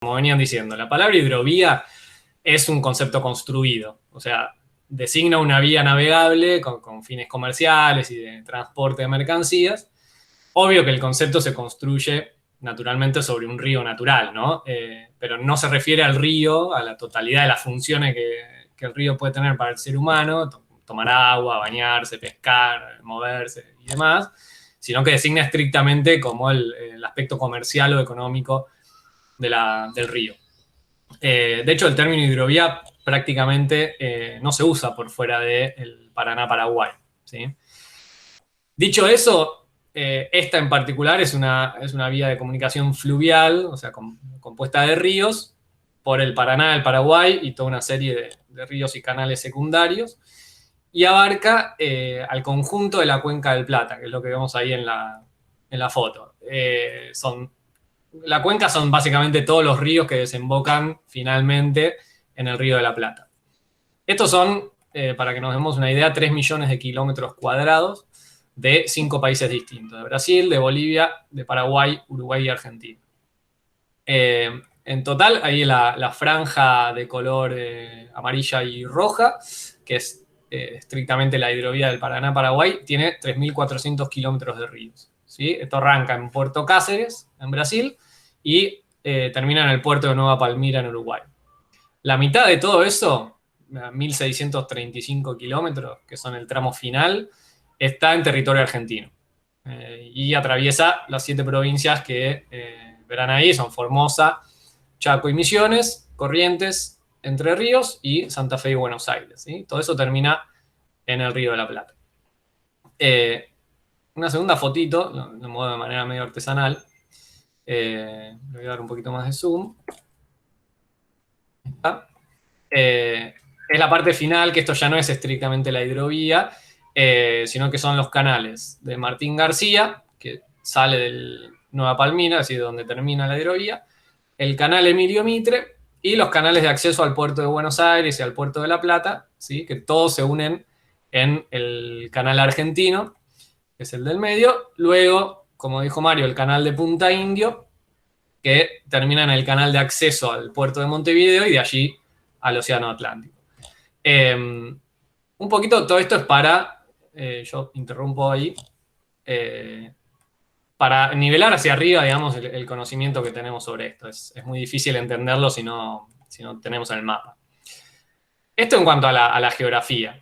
como venían diciendo, la palabra hidrovía es un concepto construido, o sea, designa una vía navegable con fines comerciales y de transporte de mercancías. Obvio que el concepto se construye naturalmente sobre un río natural, ¿no? Pero no se refiere al río, a la totalidad de las funciones que el río puede tener para el ser humano, tomar agua, bañarse, pescar, moverse y demás, sino que designa estrictamente como el aspecto comercial o económico del río. De hecho, el término hidrovía prácticamente no se usa por fuera del Paraná-Paraguay, ¿sí? Dicho eso, esta en particular es una vía de comunicación fluvial, o sea, compuesta de ríos, por el Paraná, el Paraguay y toda una serie de ríos y canales secundarios, y abarca al conjunto de la Cuenca del Plata, que es lo que vemos ahí en la foto. La cuenca son básicamente todos los ríos que desembocan finalmente en el Río de la Plata. Estos son, para que nos demos una idea, 3 millones de kilómetros cuadrados de 5 países distintos, de Brasil, de Bolivia, de Paraguay, Uruguay y Argentina. En total, ahí la franja de color amarilla y roja, que es estrictamente la hidrovía del Paraná-Paraguay, tiene 3.400 kilómetros de ríos, ¿sí? Esto arranca en Puerto Cáceres, en Brasil, y termina en el puerto de Nueva Palmira, en Uruguay. La mitad de todo eso, 1.635 kilómetros, que son el tramo final, está en territorio argentino. Y atraviesa las 7 provincias que verán ahí, son Formosa, Chaco y Misiones, Corrientes, Entre Ríos y Santa Fe y Buenos Aires, ¿sí? Todo eso termina en el Río de la Plata. Una segunda fotito, lo muevo de manera medio artesanal. Le voy a dar un poquito más de zoom. Es la parte final, que esto ya no es estrictamente la hidrovía, sino que son los canales de Martín García, que sale del Nueva Palmira, así de donde termina la hidrovía, el canal Emilio Mitre y los canales de acceso al puerto de Buenos Aires y al puerto de La Plata, ¿sí? Que todos se unen en el canal argentino, que es el del medio. Luego, como dijo Mario, el canal de Punta Indio, que termina en el canal de acceso al puerto de Montevideo y de allí al Océano Atlántico. Un poquito todo esto es para, yo interrumpo ahí, para nivelar hacia arriba, digamos, el conocimiento que tenemos sobre esto. Es muy difícil entenderlo si no tenemos el mapa. Esto en cuanto a la geografía.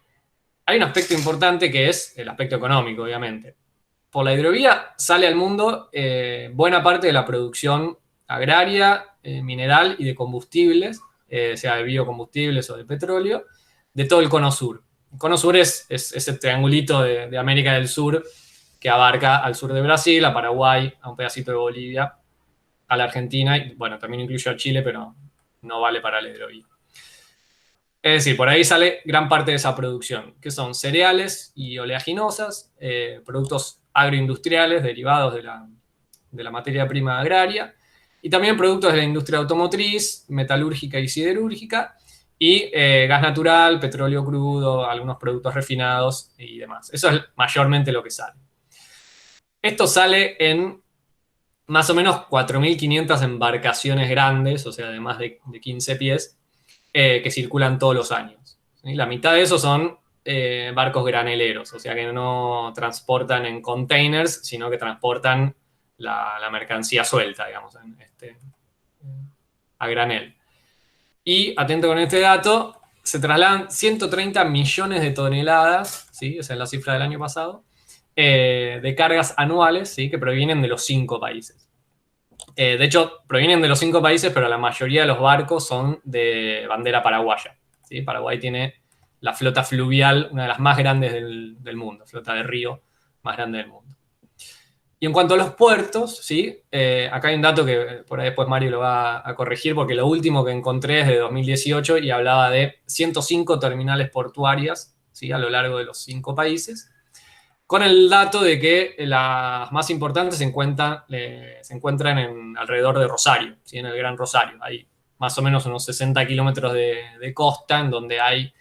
Hay un aspecto importante que es el aspecto económico, obviamente. Por la hidrovía sale al mundo buena parte de la producción agraria, mineral y de combustibles, sea de biocombustibles o de petróleo, de todo el cono sur. El cono sur es ese triangulito de América del Sur que abarca al sur de Brasil, a Paraguay, a un pedacito de Bolivia, a la Argentina, y bueno, también incluye a Chile, pero no vale para la hidrovía. Es decir, por ahí sale gran parte de esa producción, que son cereales y oleaginosas, productos agroindustriales derivados de la materia prima agraria, y también productos de la industria automotriz, metalúrgica y siderúrgica, y gas natural, petróleo crudo, algunos productos refinados y demás. Eso es mayormente lo que sale. Esto sale en más o menos 4.500 embarcaciones grandes, o sea, de más de 15 pies, que circulan todos los años, ¿sí? La mitad de esos son barcos graneleros, o sea, que no transportan en containers, sino que transportan la mercancía suelta, digamos, a granel. Y, atento con este dato, se trasladan 130 millones de toneladas, ¿sí? Esa es la cifra del año pasado, de cargas anuales, ¿sí? Que provienen de los 5 países. De hecho, provienen de los 5 países, pero la mayoría de los barcos son de bandera paraguaya, ¿sí? Paraguay tiene la flota fluvial, una de las más grandes del mundo, flota de río más grande del mundo. Y en cuanto a los puertos, ¿sí? Acá hay un dato que por ahí después Mario lo va a corregir, porque lo último que encontré es de 2018 y hablaba de 105 terminales portuarias, ¿sí? A lo largo de los 5 países, con el dato de que las más importantes se encuentran alrededor de Rosario, ¿sí? En el Gran Rosario. Hay más o menos unos 60 kilómetros de costa, en donde hay,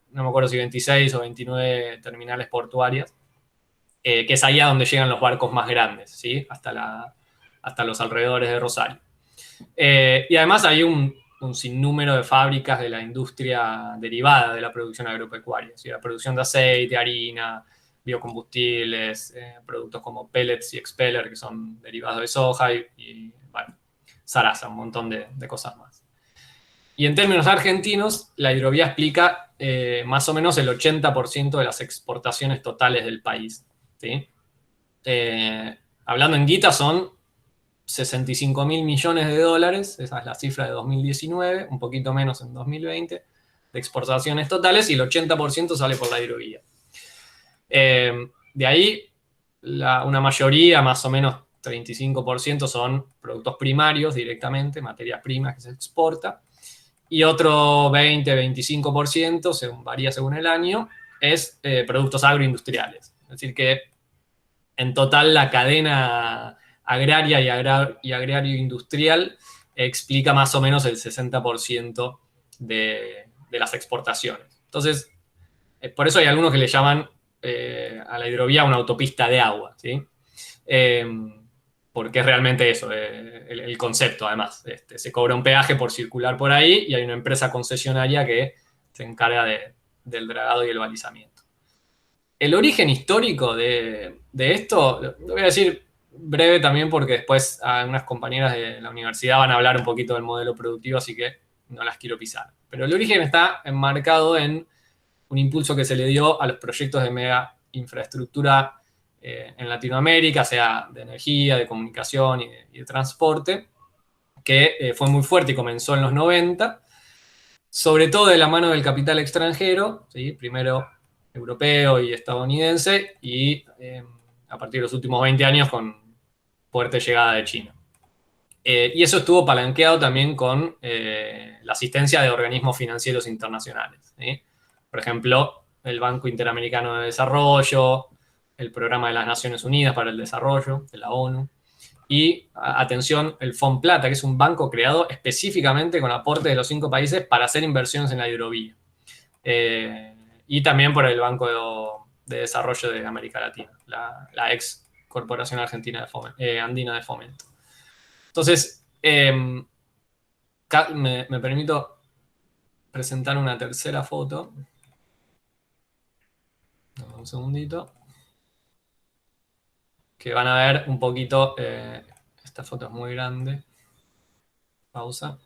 no me acuerdo si 26 o 29 terminales portuarias, que es ahí a donde llegan los barcos más grandes, ¿sí? Hasta los alrededores de Rosario. Y además hay un sinnúmero de fábricas de la industria derivada de la producción agropecuaria, ¿sí? La producción de aceite, harina, biocombustibles, productos como pellets y expeller, que son derivados de soja, bueno, zaraza, un montón de cosas más. Y en términos argentinos, la hidrovía explica más o menos el 80% de las exportaciones totales del país, ¿sí? Hablando en guita, son 65.000 millones de dólares, esa es la cifra de 2019, un poquito menos en 2020, de exportaciones totales, y el 80% sale por la hidrovía. De ahí, una mayoría, más o menos 35%, son productos primarios directamente, materias primas que se exporta, y otro 20-25%, varía según el año, es productos agroindustriales. Es decir, que en total la cadena agraria y agrario-industrial explica más o menos el 60% de las exportaciones. Entonces, por eso hay algunos que le llaman a la hidrovía una autopista de agua, ¿sí? Porque es realmente eso, el concepto, además. Se cobra un peaje por circular por ahí y hay una empresa concesionaria que se encarga del dragado y el balizamiento. El origen histórico de esto, lo voy a decir breve también porque después algunas compañeras de la universidad van a hablar un poquito del modelo productivo, así que no las quiero pisar. Pero el origen está enmarcado en un impulso que se le dio a los proyectos de mega infraestructura en Latinoamérica, sea de energía, de comunicación y de transporte, que fue muy fuerte y comenzó en los 90, sobre todo de la mano del capital extranjero, ¿sí? Primero europeo y estadounidense, y a partir de los últimos 20 años con fuerte llegada de China. Y eso estuvo palanqueado también con la asistencia de organismos financieros internacionales, ¿sí? Por ejemplo, el Banco Interamericano de Desarrollo, el Programa de las Naciones Unidas para el Desarrollo, de la ONU, y, atención, el FONPLATA, que es un banco creado específicamente con aporte de los 5 países para hacer inversiones en la hidrovía. Y también por el Banco de Desarrollo de América Latina, la ex Corporación Argentina Andina de Fomento. Entonces, me permito presentar una tercera foto. Un segundito. Que van a ver un poquito. Esta foto es muy grande. Pausa.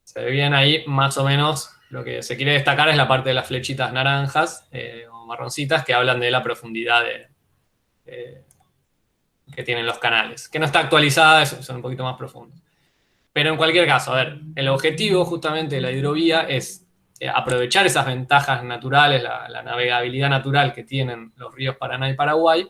Se ve bien ahí, más o menos. Lo que se quiere destacar es la parte de las flechitas naranjas o marroncitas que hablan de la profundidad que tienen los canales. Que no está actualizada, son un poquito más profundos. Pero en cualquier caso, a ver, el objetivo justamente de la hidrovía es aprovechar esas ventajas naturales, la navegabilidad natural que tienen los ríos Paraná y Paraguay,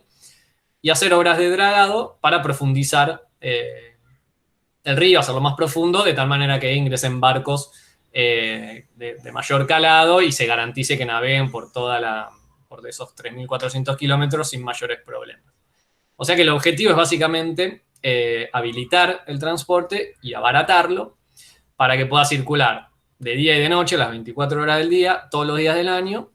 y hacer obras de dragado para profundizar el río, hacerlo más profundo, de tal manera que ingresen barcos de mayor calado y se garantice que naveguen por esos 3.400 kilómetros sin mayores problemas. O sea que el objetivo es básicamente habilitar el transporte y abaratarlo para que pueda circular de día y de noche, las 24 horas del día, todos los días del año,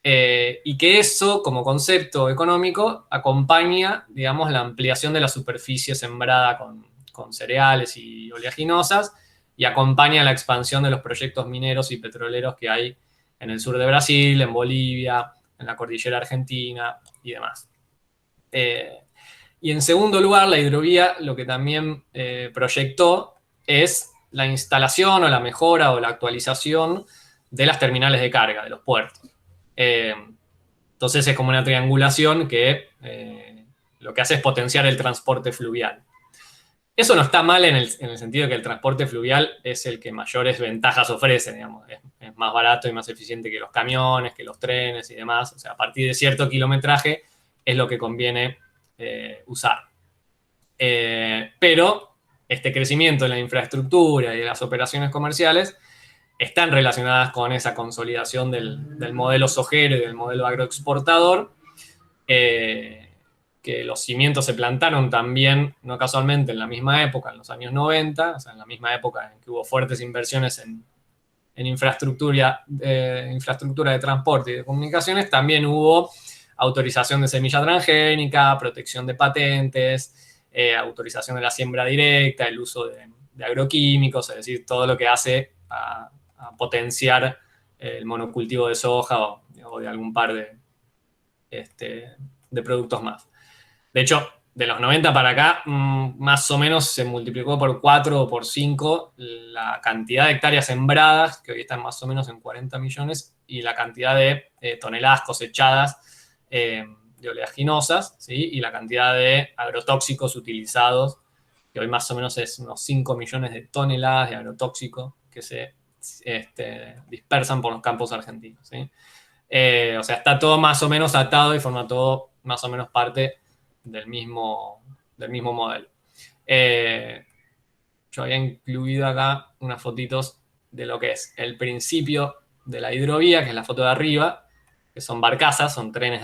y que eso, como concepto económico, acompaña, digamos, la ampliación de la superficie sembrada con cereales y oleaginosas, y acompaña la expansión de los proyectos mineros y petroleros que hay en el sur de Brasil, en Bolivia, en la cordillera argentina y demás. Y en segundo lugar, la hidrovía lo que también proyectó es la instalación o la mejora o la actualización de las terminales de carga, de los puertos. Entonces es como una triangulación que lo que hace es potenciar el transporte fluvial. Eso no está mal en el sentido de que el transporte fluvial es el que mayores ventajas ofrece, digamos. Es más barato y más eficiente que los camiones, que los trenes y demás. O sea, a partir de cierto kilometraje es lo que conviene usar. Pero este crecimiento en la infraestructura y de las operaciones comerciales están relacionadas con esa consolidación del modelo sojero y del modelo agroexportador, que los cimientos se plantaron también, no casualmente, en la misma época, en los años 90, o sea, en la misma época en que hubo fuertes inversiones en infraestructura de transporte y de comunicaciones. También hubo autorización de semilla transgénica, protección de patentes, autorización de la siembra directa, el uso de agroquímicos, es decir, todo lo que hace a potenciar el monocultivo de soja o de algún par de productos más. De hecho, de los 90 para acá, más o menos se multiplicó por 4 o por 5 la cantidad de hectáreas sembradas, que hoy están más o menos en 40 millones, y la cantidad de toneladas cosechadas de oleaginosas, ¿sí? Y la cantidad de agrotóxicos utilizados, que hoy más o menos es unos 5 millones de toneladas de agrotóxicos que se dispersan por los campos argentinos, ¿sí? O sea, está todo más o menos atado y forma todo más o menos parte del mismo modelo. Yo había incluido acá unas fotitos de lo que es el principio de la hidrovía, que es la foto de arriba, que son barcazas, son trenes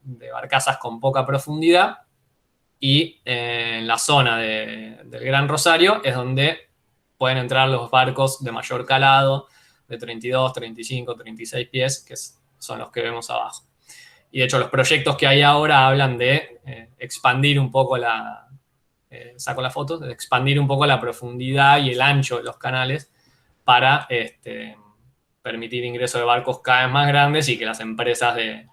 de barcazas con poca profundidad, y en la zona del Gran Rosario es donde pueden entrar los barcos de mayor calado, de 32, 35, 36 pies, que son los que vemos abajo. Y de hecho los proyectos que hay ahora hablan de expandir un poco saco la foto, de expandir un poco la profundidad y el ancho de los canales para permitir ingreso de barcos cada vez más grandes y que las empresas de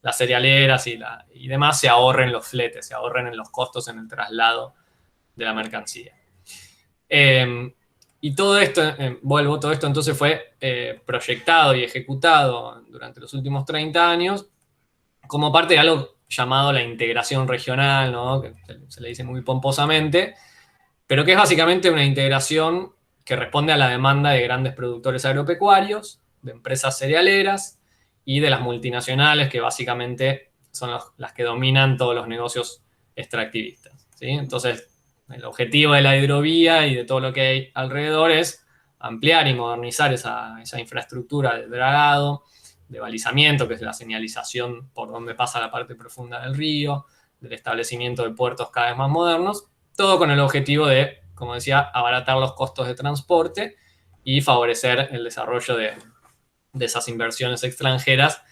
las cerealeras y demás se ahorren los fletes, se ahorren en los costos en el traslado de la mercancía. Y todo esto, todo esto entonces fue proyectado y ejecutado durante los últimos 30 años como parte de algo llamado la integración regional, ¿no? Que se le dice muy pomposamente, pero que es básicamente una integración que responde a la demanda de grandes productores agropecuarios, de empresas cerealeras y de las multinacionales, que básicamente son las que dominan todos los negocios extractivistas, ¿sí? Entonces, el objetivo de la hidrovía y de todo lo que hay alrededor es ampliar y modernizar esa infraestructura de dragado, de balizamiento, que es la señalización por donde pasa la parte profunda del río, del establecimiento de puertos cada vez más modernos, todo con el objetivo de, como decía, abaratar los costos de transporte y favorecer el desarrollo de esas inversiones extranjeras,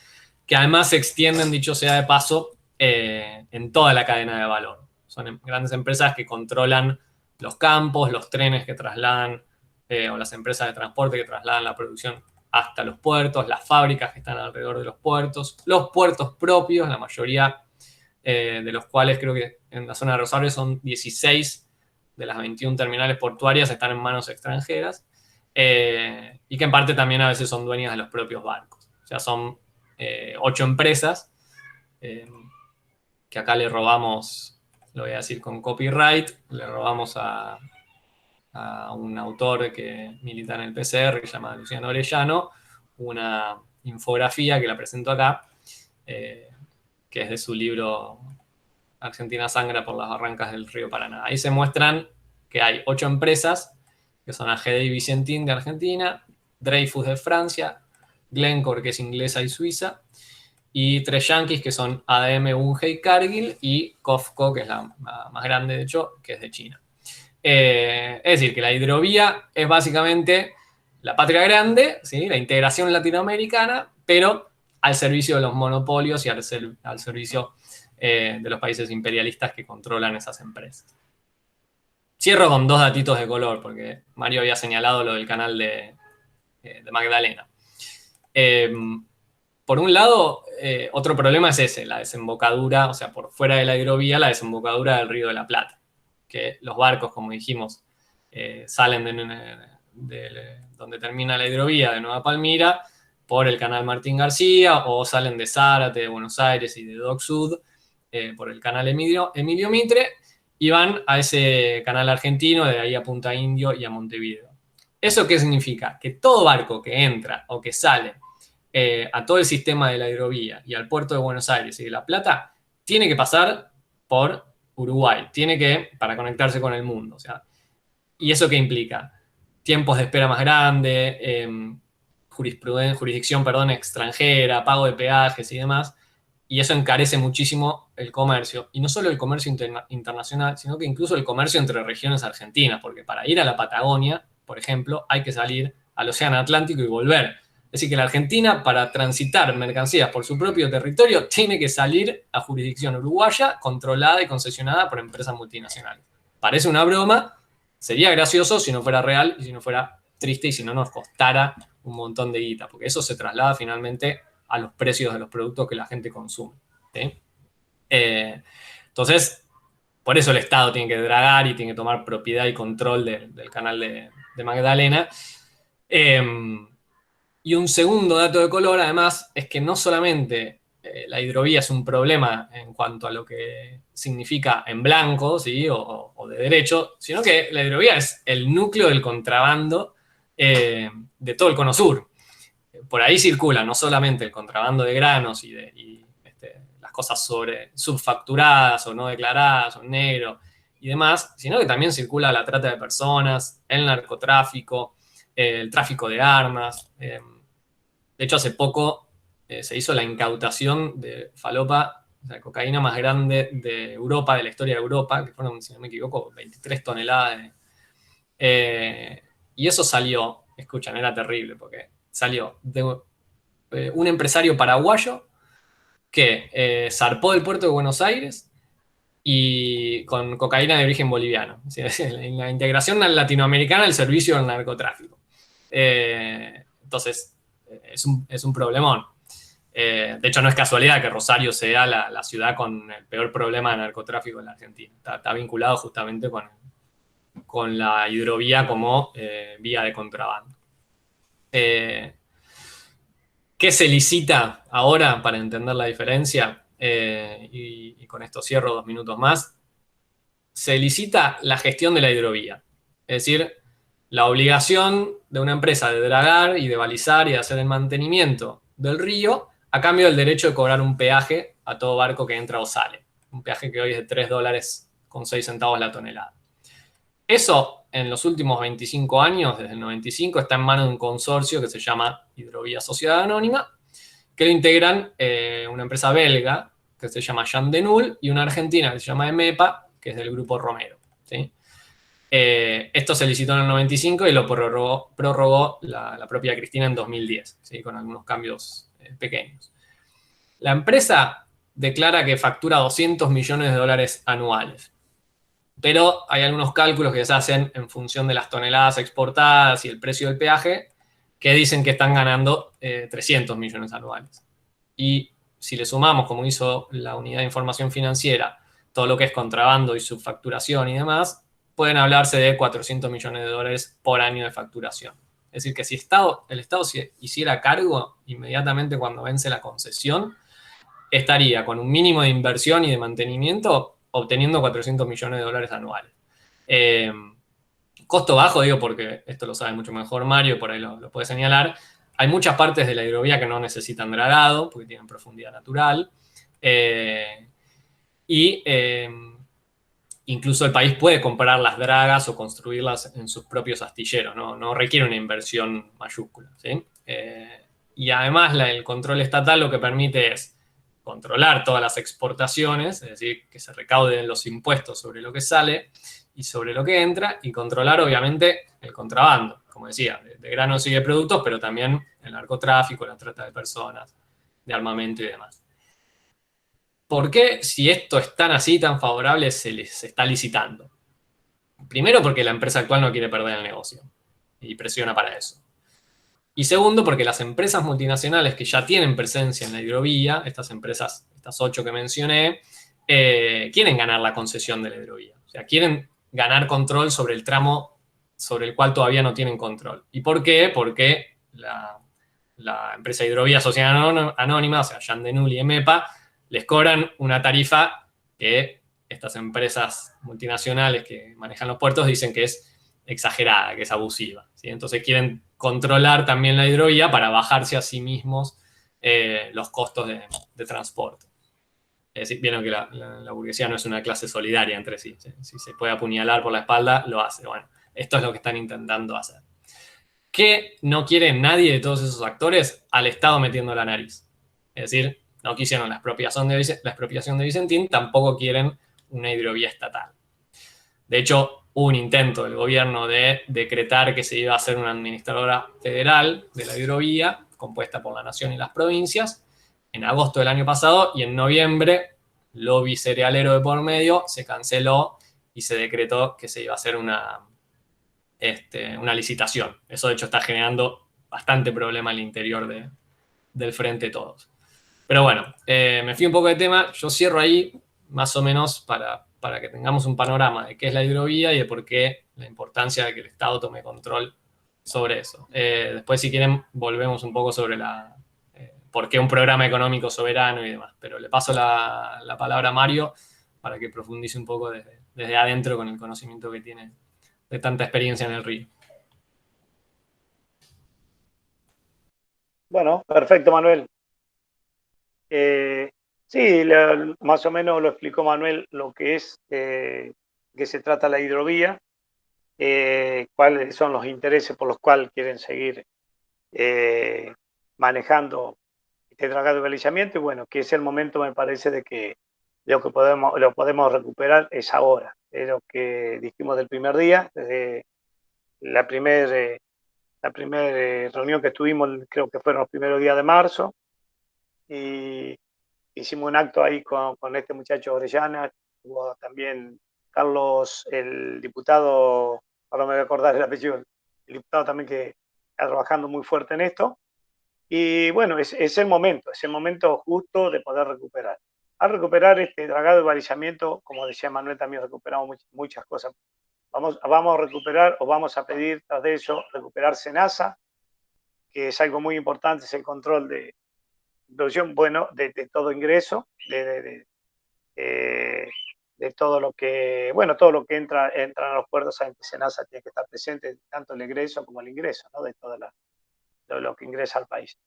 que además se extienden, dicho sea de paso, en toda la cadena de valor. Son grandes empresas que controlan los campos, los trenes que trasladan, o las empresas de transporte que trasladan la producción hasta los puertos, las fábricas que están alrededor de los puertos propios, la mayoría de los cuales creo que en la zona de Rosario son 16 de las 21 terminales portuarias están en manos extranjeras, y que en parte también a veces son dueñas de los propios barcos. O sea, son 8 empresas que acá le robamos, lo voy a decir con copyright, le robamos a un autor que milita en el PCR, que se llama Luciano Orellano, una infografía que la presento acá, que es de su libro Argentina sangra por las barrancas del río Paraná. Ahí se muestran que hay 8 empresas, que son AGD y Vicentín de Argentina, Dreyfus de Francia, Glencore, que es inglesa y suiza, y 3 yanquis, que son ADM, Bunge y Cargill, y COFCO, que es la más grande, de hecho, que es de China. Es decir, que la hidrovía es básicamente la patria grande, ¿sí? La integración latinoamericana, pero al servicio de los monopolios y al servicio de los países imperialistas que controlan esas empresas. Cierro con 2 datitos de color, porque Mario había señalado lo del canal de Magdalena. Por un lado, otro problema es ese, la desembocadura, o sea, por fuera de la hidrovía, la desembocadura del Río de la Plata, que los barcos, como dijimos, salen de donde termina la hidrovía de Nueva Palmira por el canal Martín García, o salen de Zárate, de Buenos Aires y de Dock Sud por el canal Emilio Mitre, y van a ese canal argentino, de ahí a Punta Indio y a Montevideo. ¿Eso qué significa? Que todo barco que entra o que sale a todo el sistema de la hidrovía y al puerto de Buenos Aires y de La Plata, tiene que pasar por Uruguay, para conectarse con el mundo. O sea, ¿y eso qué implica? Tiempos de espera más grandes, jurisdicción extranjera, pago de peajes y demás, y eso encarece muchísimo el comercio. Y no solo el comercio internacional, sino que incluso el comercio entre regiones argentinas, porque para ir a la Patagonia, por ejemplo, hay que salir al Océano Atlántico y volver. Es decir, que la Argentina, para transitar mercancías por su propio territorio, tiene que salir a jurisdicción uruguaya, controlada y concesionada por empresas multinacionales. Parece una broma, sería gracioso si no fuera real y si no fuera triste y si no nos costara un montón de guita, porque eso se traslada finalmente a los precios de los productos que la gente consume. ¿Sí? Entonces, por eso el Estado tiene que dragar y tiene que tomar propiedad y control del canal de Magdalena. Y un segundo dato de color, además, es que no solamente la hidrovía es un problema en cuanto a lo que significa en blanco, ¿sí? o de derecho, sino que la hidrovía es el núcleo del contrabando de todo el Cono Sur. Por ahí circula no solamente el contrabando de granos y las cosas subfacturadas o no declaradas o negro y demás, sino que también circula la trata de personas, el narcotráfico, el tráfico de armas. De hecho, hace poco se hizo la incautación de falopa, la cocaína más grande de Europa, de la historia de Europa, que fueron, si no me equivoco, 23 toneladas. Y eso salió, escuchan, era terrible, porque salió de un empresario paraguayo que zarpó del puerto de Buenos Aires y con cocaína de origen boliviano. O sea, la integración latinoamericana al servicio del narcotráfico. Entonces, es un problemón. De hecho, no es casualidad que Rosario sea la ciudad con el peor problema de narcotráfico en la Argentina. Está vinculado justamente con la hidrovía como vía de contrabando. ¿Qué se licita ahora para entender la diferencia? Y con esto cierro 2 minutos más. Se licita la gestión de la hidrovía. Es decir, la obligación de una empresa de dragar y de balizar y de hacer el mantenimiento del río a cambio del derecho de cobrar un peaje a todo barco que entra o sale. Un peaje que hoy es de $3.06 la tonelada. Eso, en los últimos 25 años, desde el 95, está en manos de un consorcio que se llama Hidrovía Sociedad Anónima, que lo integran una empresa belga que se llama Jean Denul y una argentina que se llama EMEPA, que es del grupo Romero. ¿Sí? Esto se licitó en el 95 y lo prorrogó la propia Cristina en 2010, ¿sí? Con algunos cambios pequeños. La empresa declara que factura $200 millones anuales. Pero hay algunos cálculos que se hacen en función de las toneladas exportadas y el precio del peaje que dicen que están ganando 300 millones anuales. Y si le sumamos, como hizo la Unidad de Información Financiera, todo lo que es contrabando y subfacturación y demás, pueden hablarse de $400 millones por año de facturación. Es decir, que si el Estado se hiciera cargo inmediatamente cuando vence la concesión, estaría con un mínimo de inversión y de mantenimiento obteniendo $400 millones anuales. Costo bajo, digo, porque esto lo sabe mucho mejor Mario, por ahí lo puede señalar. Hay muchas partes de la hidrovía que no necesitan dragado, porque tienen profundidad natural. Incluso el país puede comprar las dragas o construirlas en sus propios astilleros, no requiere una inversión mayúscula. ¿Sí? Y además el control estatal lo que permite es controlar todas las exportaciones, es decir, que se recauden los impuestos sobre lo que sale y sobre lo que entra, y controlar obviamente el contrabando, como decía, de granos y de productos, pero también el narcotráfico, la trata de personas, de armamento y demás. ¿Por qué, si esto es tan así, tan favorable, se les está licitando? Primero, porque la empresa actual no quiere perder el negocio y presiona para eso. Y segundo, porque las empresas multinacionales que ya tienen presencia en la hidrovía, estas empresas, estas 8 que mencioné, quieren ganar la concesión de la hidrovía. O sea, quieren ganar control sobre el tramo sobre el cual todavía no tienen control. ¿Y por qué? Porque la empresa Hidrovía Sociedad Anónima, o sea, Jean Denul y EMEPA, les cobran una tarifa que estas empresas multinacionales que manejan los puertos dicen que es exagerada, que es abusiva. ¿Sí? Entonces quieren controlar también la hidrovía para bajarse a sí mismos los costos de transporte. Es decir, vieron que la burguesía no es una clase solidaria entre sí. Si se puede apuñalar por la espalda, lo hace. Bueno, esto es lo que están intentando hacer. ¿Qué no quiere nadie de todos esos actores? Al Estado metiendo la nariz. Es decir, no quisieron la expropiación de Vicentín, tampoco quieren una hidrovía estatal. De hecho, hubo un intento del gobierno de decretar que se iba a hacer una administradora federal de la hidrovía, compuesta por la nación y las provincias, en agosto del año pasado, y en noviembre, lobby cerealero de por medio, se canceló y se decretó que se iba a hacer una licitación. Eso de hecho está generando bastante problema al interior del Frente Todos. Pero bueno, me fui un poco de tema, yo cierro ahí más o menos para que tengamos un panorama de qué es la hidrovía y de por qué la importancia de que el Estado tome control sobre eso. Después, si quieren, volvemos un poco sobre por qué un programa económico soberano y demás. Pero le paso la palabra a Mario para que profundice un poco desde adentro con el conocimiento que tiene de tanta experiencia en el río. Bueno, perfecto, Manuel. Sí, más o menos lo explicó Manuel lo que es, que se trata la hidrovía, cuáles son los intereses por los cuales quieren seguir manejando este dragado de balizamiento, y bueno, que es el momento, me parece, de que lo podemos recuperar es ahora. Es lo que dijimos del primer día, desde la primera reunión que tuvimos, creo que fueron los primeros días de marzo, y hicimos un acto ahí con este muchacho Orellana, hubo también Carlos, el diputado, ahora me voy a acordar el apellido, el diputado también que está trabajando muy fuerte en esto. Y bueno, es el momento justo de poder recuperar. Al recuperar este dragado de balizamiento, como decía Manuel, también recuperamos muchas cosas. Vamos a recuperar, o vamos a pedir tras de eso, recuperar SENASA, que es algo muy importante, es el control de producción, bueno, de todo ingreso, de todo lo que, bueno, todo lo que entra a los puertos, saben que SENASA tiene que estar presente, tanto el egreso como el ingreso, ¿no? De todo lo que ingresa al país.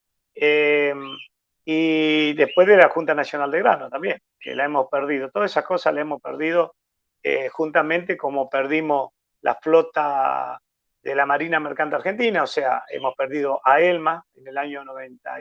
Y después de la Junta Nacional de Grano también, que la hemos perdido. Todas esas cosas las hemos perdido juntamente como perdimos la flota de la Marina Mercante Argentina, o sea, hemos perdido a ELMA en el año 90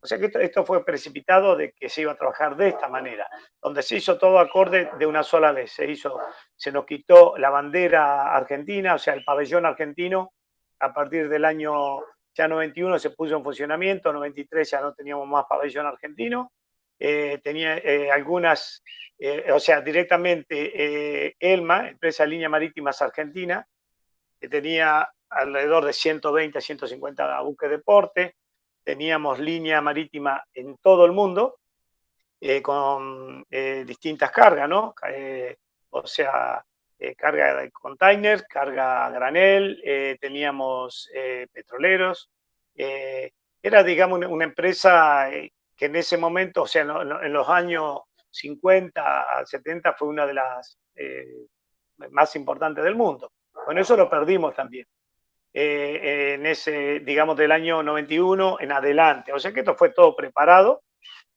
O sea que esto fue precipitado de que se iba a trabajar de esta manera, donde se hizo todo acorde de una sola vez. Se nos quitó la bandera argentina, o sea, el pabellón argentino, a partir del año ya 91 se puso en funcionamiento, 93 ya no teníamos más pabellón argentino, tenía algunas, o sea, directamente ELMA, Empresa de Líneas Marítimas Argentina, que tenía alrededor de 120 a 150 buques de porte, teníamos línea marítima en todo el mundo, con distintas cargas, ¿no? O sea, carga de containers, carga a granel, teníamos petroleros. Era, digamos, una empresa que en ese momento, o sea, en los años 50 a 70 fue una de las más importantes del mundo. Bueno, eso lo perdimos también. En ese, digamos, del año 91 en adelante. O sea que esto fue todo preparado.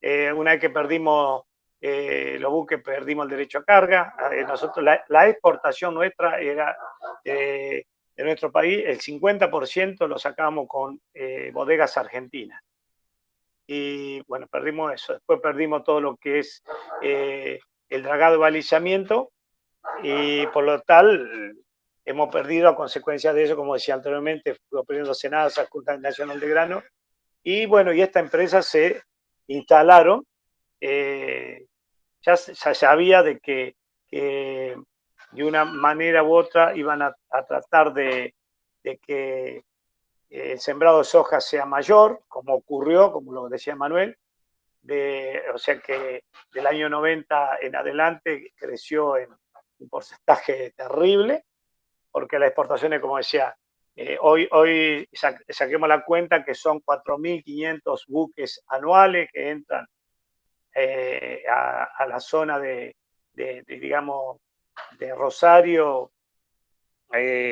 Una vez que perdimos los buques, perdimos el derecho a carga. Nosotros, la exportación nuestra era de nuestro país, el 50% lo sacábamos con bodegas argentinas. Y bueno, perdimos eso. Después perdimos todo lo que es el dragado de balizamiento, y por lo tal hemos perdido a consecuencia de eso, como decía anteriormente, fue perdiendo SENASA, Junta Nacional de Grano, y bueno, y esta empresa se instalaron, ya sabía de que de una manera u otra iban a tratar de que el sembrado de soja sea mayor, como ocurrió, como lo decía Manuel, o sea que del año 90 en adelante creció en un porcentaje terrible, porque las exportaciones, como decía, hoy saquemos la cuenta que son 4.500 buques anuales que entran a la zona digamos, de Rosario,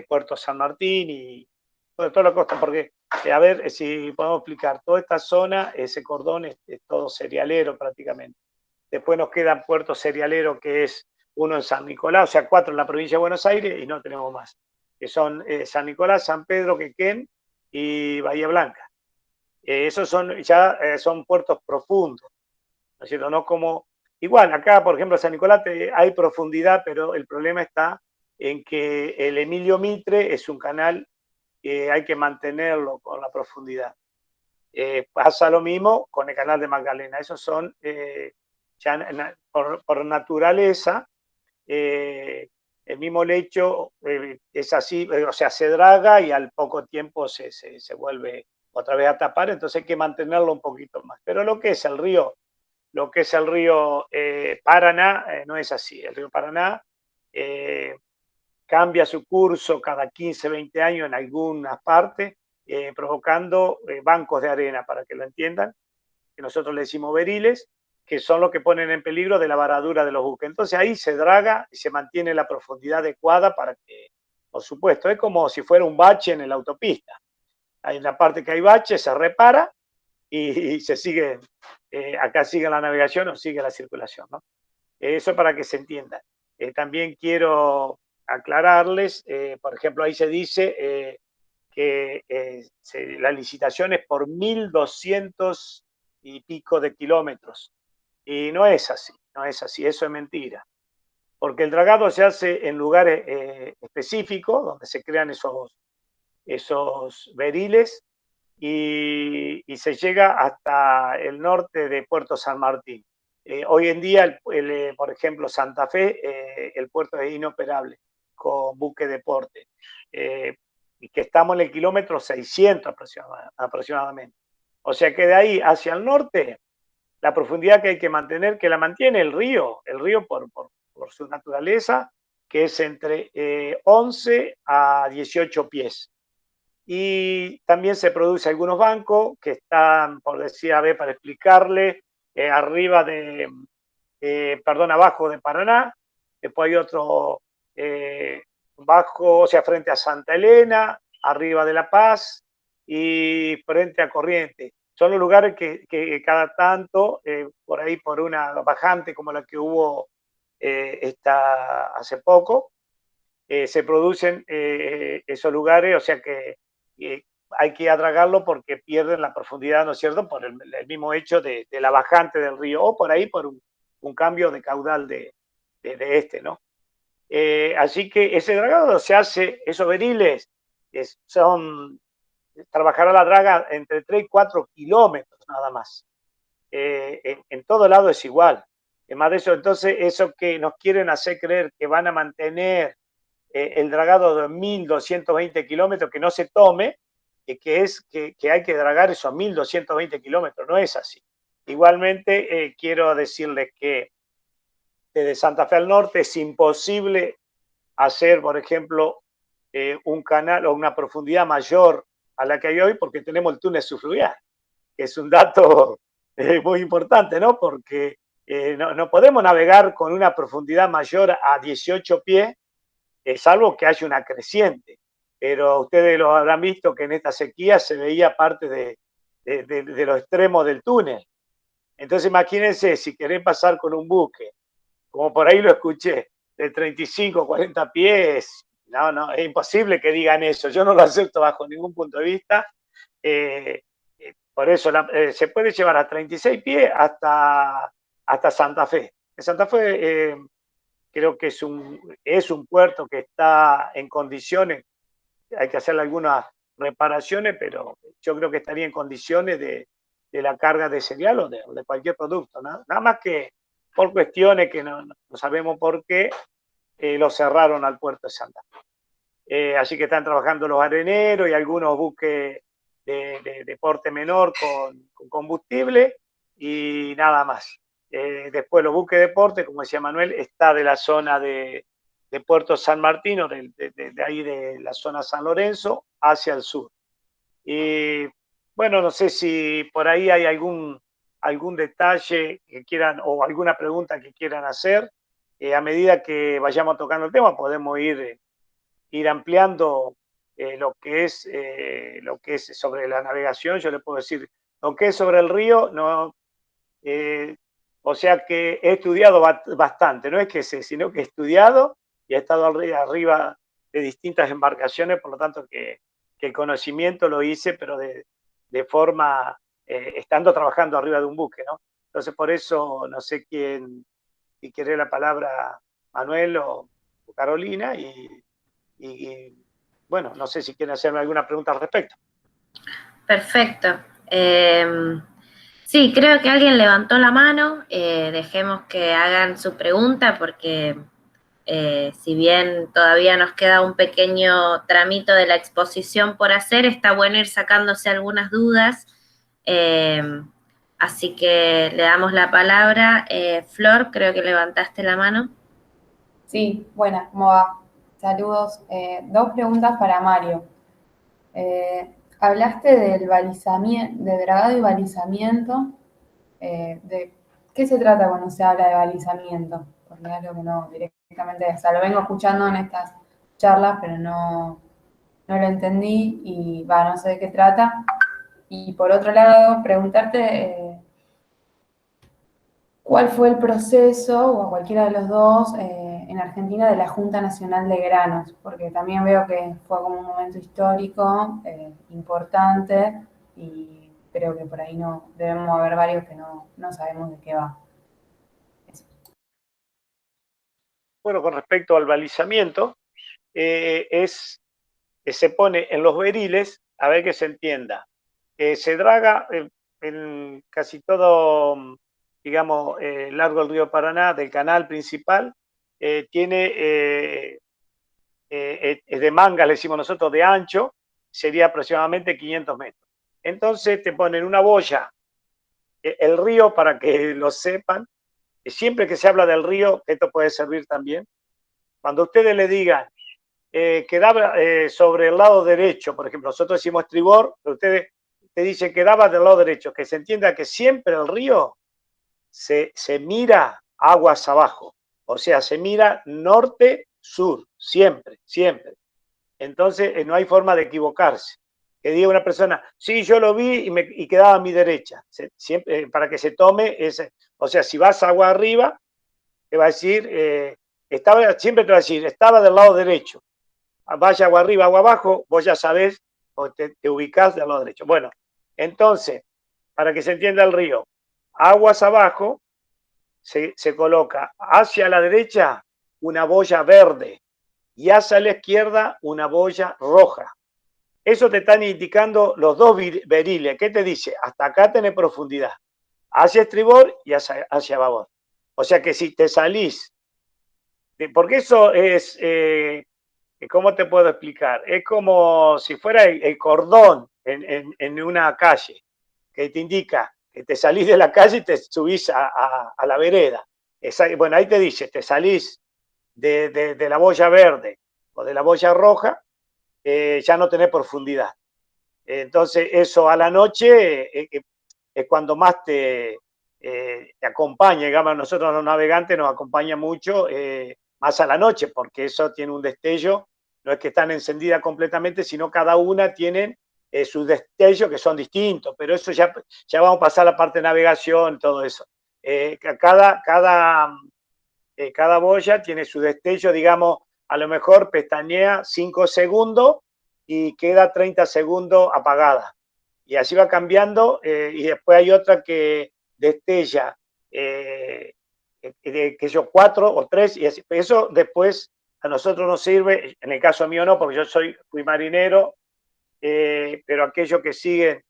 Puerto San Martín y toda la costa, porque a ver si podemos explicar, toda esta zona, ese cordón es todo cerealero prácticamente. Después nos queda Puerto Cerealero, que es uno en San Nicolás, o sea, 4 en la provincia de Buenos Aires, y no tenemos más, que son San Nicolás, San Pedro, Quequén y Bahía Blanca. Esos son puertos profundos, ¿no es cierto? No como, igual, acá, por ejemplo, en San Nicolás hay profundidad, pero el problema está en que el Emilio Mitre es un canal que hay que mantenerlo con la profundidad. Pasa lo mismo con el canal de Magdalena. Esos son, ya por naturaleza, el mismo lecho es así, o sea, se draga y al poco tiempo se vuelve otra vez a tapar, entonces hay que mantenerlo un poquito más. Pero lo que es el río Paraná no es así. El río Paraná cambia su curso cada 15, 20 años en algunas partes, provocando bancos de arena, para que lo entiendan, que nosotros le decimos beriles, que son los que ponen en peligro de la varadura de los buques. Entonces ahí se draga y se mantiene la profundidad adecuada para que, por supuesto, es como si fuera un bache en la autopista. Hay una parte que hay bache, se repara y se sigue, acá sigue la navegación o sigue la circulación, ¿no? Eso para que se entienda. También quiero aclararles, por ejemplo, ahí se dice que la licitación es por 1.200 y pico de kilómetros. Y no es así, no es así, eso es mentira. Porque el dragado se hace en lugares específicos, donde se crean esos beriles, y se llega hasta el norte de Puerto San Martín. Hoy en día, por ejemplo, Santa Fe, el puerto es inoperable con buque de porte, y que estamos en el kilómetro 600 aproximadamente. O sea que de ahí hacia el norte, la profundidad que hay que mantener, que la mantiene el río por su naturaleza, que es entre 11 a 18 pies. Y también se produce algunos bancos que están, por decir, a ver, para explicarle, abajo de Paraná. Después hay otro bajo, o sea, frente a Santa Elena, arriba de La Paz y frente a Corrientes. Son los lugares que cada tanto, por ahí por una bajante como la que hubo hace poco, se producen esos lugares, o sea que hay que adragarlo porque pierden la profundidad, ¿no es cierto?, por el mismo hecho de la bajante del río, o por ahí por un cambio de caudal de ¿no? Así que ese dragado se hace, esos beriles trabajará la draga entre 3 y 4 kilómetros nada más. En todo lado es igual. Además de eso, entonces, eso que nos quieren hacer creer que van a mantener el dragado de 1.220 kilómetros, que no se tome, que hay que dragar esos 1.220 kilómetros, no es así. Igualmente, quiero decirles que desde Santa Fe al norte es imposible hacer, por ejemplo, un canal o una profundidad mayor a la que hay hoy, porque tenemos el túnel subfluvial, que es un dato muy importante, ¿no? Porque no podemos navegar con una profundidad mayor a 18 pies, salvo que haya una creciente. Pero ustedes lo habrán visto que en esta sequía se veía parte de los extremos del túnel. Entonces imagínense, si querés pasar con un buque, como por ahí lo escuché, de 35, 40 pies, no, es imposible que digan eso. Yo no lo acepto bajo ningún punto de vista. Por eso se puede llevar a 36 pies hasta Santa Fe. En Santa Fe creo que es un puerto que está en condiciones, hay que hacerle algunas reparaciones, pero yo creo que estaría en condiciones de la carga de cereal o de cualquier producto. Nada más que por cuestiones que no sabemos por qué lo cerraron al puerto de Santa Fe. Así que están trabajando los areneros y algunos buques de porte menor con combustible y nada más. Después los buques de porte, como decía Manuel, está de la zona de Puerto San Martín, de ahí de la zona San Lorenzo, hacia el sur. Y bueno, no sé si por ahí hay algún detalle que quieran o alguna pregunta que quieran hacer. A medida que vayamos tocando el tema, podemos ir ampliando lo que es sobre la navegación. Yo le puedo decir lo que es sobre el río, no, o sea que he estudiado bastante, no es que sé, sino que he estudiado y he estado arriba de distintas embarcaciones, por lo tanto que el conocimiento lo hice, pero de forma, estando trabajando arriba de un buque, ¿no? Entonces por eso no sé si quiere la palabra Manuel o Carolina, y bueno, no sé si quieren hacerme alguna pregunta al respecto. Perfecto. Sí, creo que alguien levantó la mano. Dejemos que hagan su pregunta porque si bien todavía nos queda un pequeño tramito de la exposición por hacer, está bueno ir sacándose algunas dudas. Eh, Así que le damos la palabra. Flor, creo que levantaste la mano. Sí, buenas, ¿cómo va? Saludos. Dos preguntas para Mario. Hablaste del balizamiento, de dragado y balizamiento. ¿De qué se trata cuando se habla de balizamiento? Porque es algo que no directamente, o sea, lo vengo escuchando en estas charlas, pero no lo entendí y no sé de qué trata. Y por otro lado, preguntarte cuál fue el proceso, o a cualquiera de los dos, en Argentina de la Junta Nacional de Granos, porque también veo que fue como un momento histórico importante y creo que por ahí no debemos haber varios que no sabemos de qué va. Eso. Bueno, con respecto al balizamiento, se pone en los beriles, a ver que se entienda, se draga en casi todo, digamos, largo del río Paraná, del canal principal, tiene de manga, le decimos nosotros, de ancho, sería aproximadamente 500 metros. Entonces te ponen una boya, el río, para que lo sepan, siempre que se habla del río, esto puede servir también, cuando ustedes le digan, quedaba sobre el lado derecho, por ejemplo, nosotros decimos estribor, pero ustedes te dicen quedaba del lado derecho, que se entienda que siempre el río se mira aguas abajo, o sea, se mira norte-sur, siempre, siempre. Entonces no hay forma de equivocarse. Que diga una persona, sí, yo lo vi y quedaba a mi derecha, siempre, para que se tome ese, o sea, si vas agua arriba, te va a decir, siempre te va a decir, estaba del lado derecho. Vaya agua arriba, agua abajo, vos ya sabés, o te ubicás del lado derecho. Bueno, entonces, para que se entienda el río, aguas abajo, se coloca hacia la derecha una boya verde y hacia la izquierda una boya roja. Eso te están indicando los dos beriles. ¿Qué te dice? Hasta acá tenés profundidad. Hacia estribor y hacia babor. O sea que si te salís, porque eso es... ¿cómo te puedo explicar? Es como si fuera el cordón en una calle, que te indica que te salís de la calle y te subís a la vereda. Bueno, ahí te dice, te salís de la boya verde o de la boya roja, ya no tenés profundidad. Entonces, eso a la noche es cuando más te acompaña, digamos, nosotros los navegantes nos acompaña mucho, más a la noche, porque eso tiene un destello, no es que están encendidas completamente, sino cada una tiene sus destellos que son distintos, pero eso ya vamos a pasar a la parte de navegación, todo eso. Cada boya tiene su destello, digamos, a lo mejor pestañea 5 segundos y queda 30 segundos apagada. Y así va cambiando, y después hay otra que destella, que yo 4 o 3, y así. Eso después a nosotros nos sirve, en el caso mío no, porque yo fui marinero, pero aquellos que siguen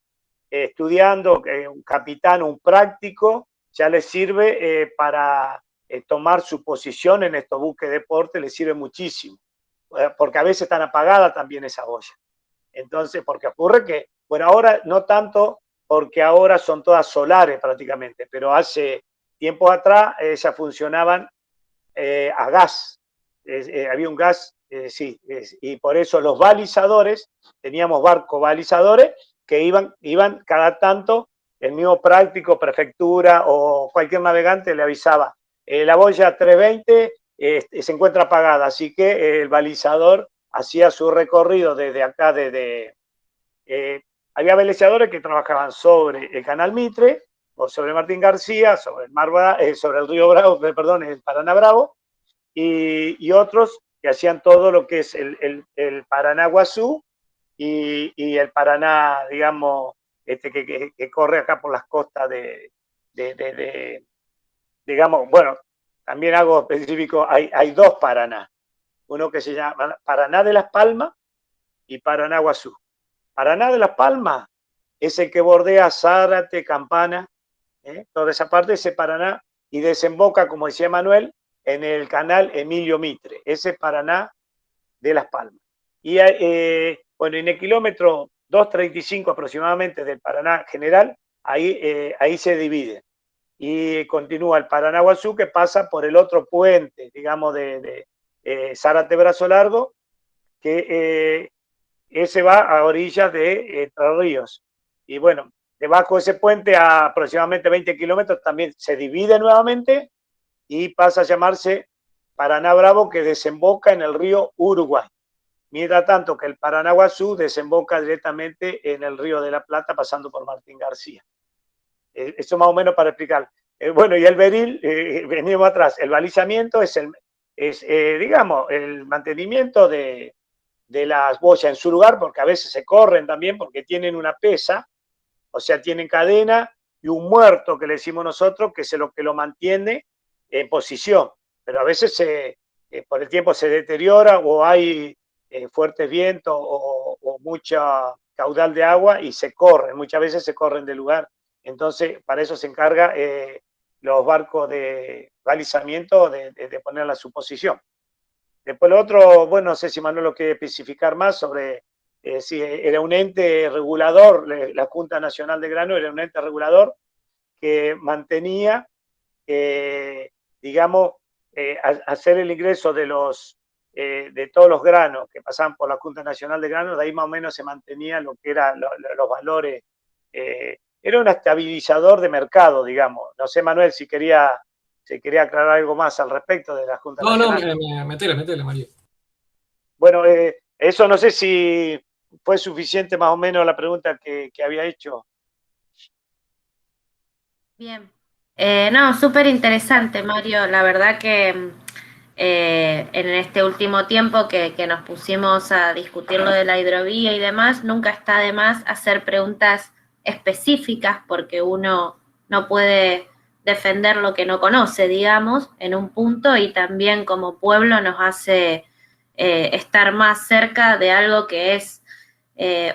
estudiando, un capitán, un práctico, ya les sirve para tomar su posición en estos buques de deporte, les sirve muchísimo, porque a veces están apagadas también esa boya. Entonces, porque ocurre que, bueno, ahora no tanto, porque ahora son todas solares prácticamente, pero hace tiempo atrás ellas funcionaban a gas. Había un gas, sí, y por eso los balizadores, teníamos barcos balizadores que iban cada tanto, el mismo práctico, prefectura o cualquier navegante le avisaba, la boya 320 se encuentra apagada, así que el balizador hacía su recorrido desde acá, había balizadores que trabajaban sobre el Canal Mitre, o sobre Martín García, sobre sobre el río Bravo, perdón, el Paraná Bravo, y otros que hacían todo lo que es el Paraná Guazú y el Paraná, digamos, que corre acá por las costas digamos, bueno, también hago específico, hay dos Paraná, uno que se llama Paraná de Las Palmas y Paraná Guazú. Paraná de Las Palmas es el que bordea Zárate, Campana, toda esa parte, ese Paraná, y desemboca, como decía Manuel, en el canal Emilio Mitre, ese Paraná de Las Palmas. Y bueno, en el kilómetro 235 aproximadamente del Paraná general, ahí se divide. Y continúa el Paranaguazú, que pasa por el otro puente, digamos, de Zárate Brazo Largo, que ese va a orillas de Entre Ríos. Y bueno, debajo de ese puente, a aproximadamente 20 kilómetros, también se divide nuevamente y pasa a llamarse Paraná Bravo, que desemboca en el río Uruguay. Mientras tanto que el Paranaguazú desemboca directamente en el río de la Plata, pasando por Martín García. Eso más o menos para explicar. Bueno, y el beril, venimos atrás. El balizamiento es digamos, el mantenimiento de las boyas en su lugar, porque a veces se corren también, porque tienen una pesa, o sea, tienen cadena y un muerto, que le decimos nosotros, que es lo que lo mantiene en posición. Pero a veces por el tiempo se deteriora o hay fuertes vientos o mucha caudal de agua y se corren, muchas veces se corren de lugar. Entonces, para eso se encarga los barcos de balizamiento de ponerla a su posición. Después lo otro, bueno, no sé si Manuel lo quiere especificar más sobre si era un ente regulador, la Junta Nacional de Grano era un ente regulador que mantenía, digamos, hacer el ingreso de todos los granos que pasaban por la Junta Nacional de Grano, de ahí más o menos se mantenía lo que eran los valores. Era un estabilizador de mercado, digamos. No sé, Manuel, si quería aclarar algo más al respecto de la Junta Nacional. No, metele, Mario. Bueno, eso no sé si fue suficiente más o menos la pregunta que había hecho. Bien. No, súper interesante, Mario. La verdad que en este último tiempo que nos pusimos a discutir lo de la hidrovía y demás, nunca está de más hacer preguntas específicas porque uno no puede defender lo que no conoce, digamos, en un punto, y también como pueblo nos hace estar más cerca de algo que es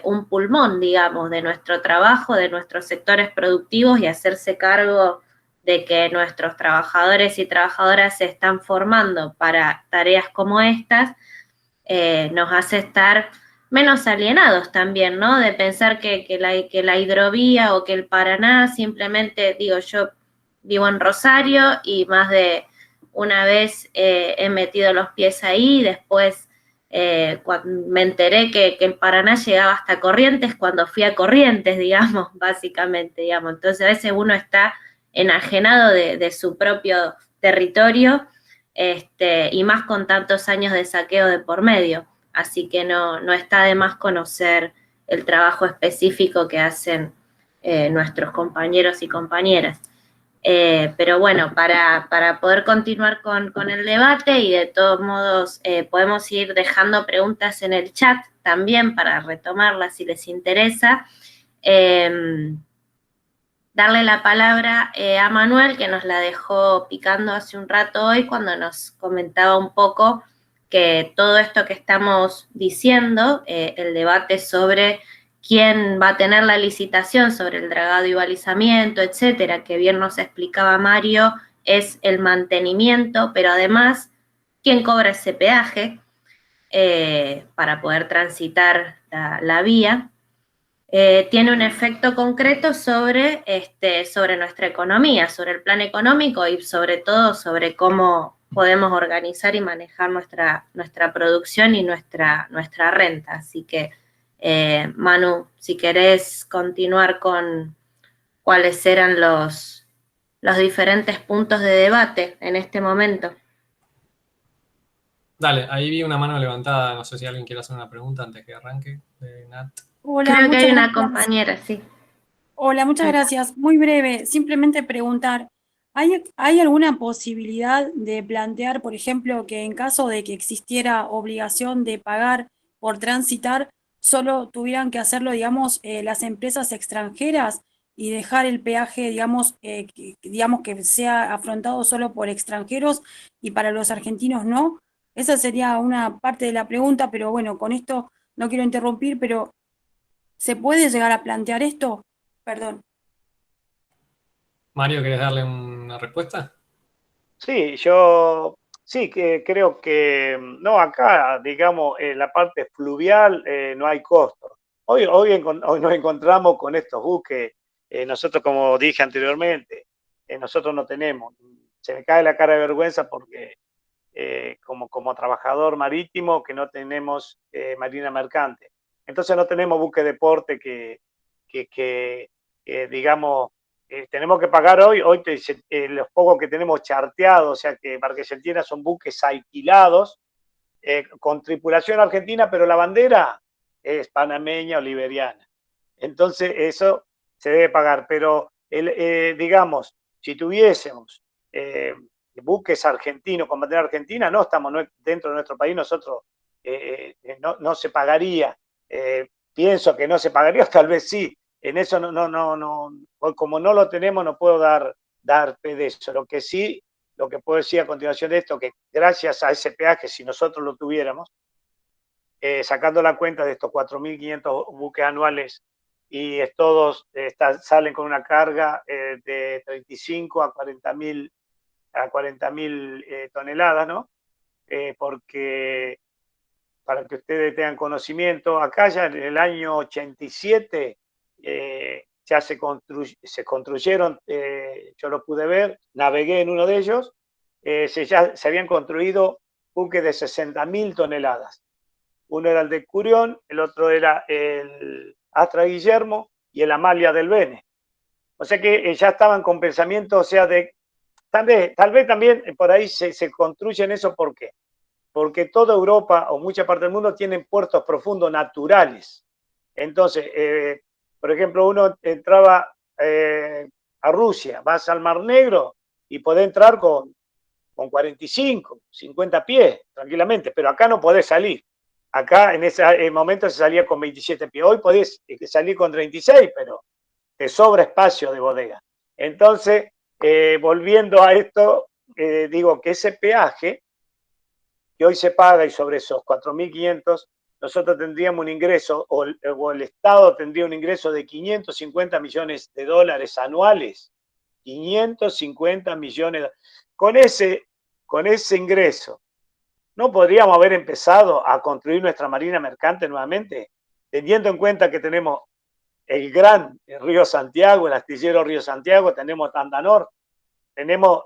un pulmón, digamos, de nuestro trabajo, de nuestros sectores productivos, y hacerse cargo de que nuestros trabajadores y trabajadoras se están formando para tareas como estas, nos hace estar menos alienados también, ¿no? De pensar que la hidrovía o que el Paraná simplemente, digo, yo vivo en Rosario y más de una vez he metido los pies ahí, después cuando me enteré que el Paraná llegaba hasta Corrientes, cuando fui a Corrientes, digamos, básicamente, digamos. Entonces a veces uno está enajenado de su propio territorio, y más con tantos años de saqueo de por medio. Así que no está de más conocer el trabajo específico que hacen nuestros compañeros y compañeras. Pero bueno, para poder continuar con el debate, y de todos modos podemos ir dejando preguntas en el chat también para retomarlas si les interesa. Darle la palabra a Manuel, que nos la dejó picando hace un rato hoy cuando nos comentaba un poco que todo esto que estamos diciendo, el debate sobre quién va a tener la licitación sobre el dragado y balizamiento, etcétera, que bien nos explicaba Mario, es el mantenimiento, pero además, quién cobra ese peaje para poder transitar la vía. Tiene un efecto concreto sobre nuestra economía, sobre el plan económico y sobre todo sobre cómo podemos organizar y manejar nuestra producción y nuestra renta. Así que, Manu, si querés continuar con cuáles eran los diferentes puntos de debate en este momento. Dale, ahí vi una mano levantada, no sé si alguien quiere hacer una pregunta antes que arranque, de Nat. Hola, Creo que hay una gracias. compañera, sí. Hola, muchas gracias. Muy breve, simplemente preguntar, ¿hay alguna posibilidad de plantear, por ejemplo, que en caso de que existiera obligación de pagar por transitar, solo tuvieran que hacerlo, digamos, las empresas extranjeras y dejar el peaje, digamos, que sea afrontado solo por extranjeros y para los argentinos no? Esa sería una parte de la pregunta, pero bueno, con esto no quiero interrumpir, pero ¿Se puede llegar a plantear esto? Perdón. Mario, ¿querés darle una respuesta? Sí, yo sí que creo que, no, acá, digamos, en la parte fluvial no hay costo. Hoy nos encontramos con estos buques, nosotros como dije anteriormente, nosotros no tenemos, se me cae la cara de vergüenza porque como trabajador marítimo que no tenemos marina mercante. Entonces no tenemos buque de porte que digamos, tenemos que pagar hoy los pocos que tenemos charteados, o sea que Barca Argentina son buques alquilados con tripulación argentina, pero la bandera es panameña o liberiana. Entonces eso se debe pagar, pero digamos, si tuviésemos buques argentinos con bandera argentina, no estamos dentro de nuestro país, nosotros no se pagaría. Pienso que no se pagaría, tal vez sí. En eso como no lo tenemos, no puedo dar fe de eso. Lo que puedo decir a continuación de esto, que gracias a ese peaje, si nosotros lo tuviéramos, sacando la cuenta de estos 4.500 buques anuales y todos salen con una carga de 35 a 40.000 toneladas, ¿no? Porque para que ustedes tengan conocimiento, acá ya en el año 87 ya se construyeron, yo lo pude ver, navegué en uno de ellos, ya se habían construido buques de 60.000 toneladas. Uno era el de Curión, el otro era el Astra Guillermo y el Amalia del Bene. O sea que ya estaban con pensamiento, o sea, tal vez también por ahí se construyen eso. ¿Por qué? Porque toda Europa o mucha parte del mundo tienen puertos profundos naturales. Entonces, por ejemplo, uno entraba a Rusia, vas al Mar Negro y podés entrar con 45, 50 pies tranquilamente, pero acá no podés salir. Acá en ese momento se salía con 27 pies. Hoy podés salir con 36, pero te sobra espacio de bodega. Entonces, volviendo a esto, digo que ese peaje que hoy se paga y sobre esos 4.500, nosotros tendríamos un ingreso, o el Estado tendría un ingreso de 550 millones de dólares anuales. 550 millones. Con ese ingreso, ¿no podríamos haber empezado a construir nuestra marina mercante nuevamente? Teniendo en cuenta que tenemos el gran río Santiago, el astillero Río Santiago, tenemos Tandanor, tenemos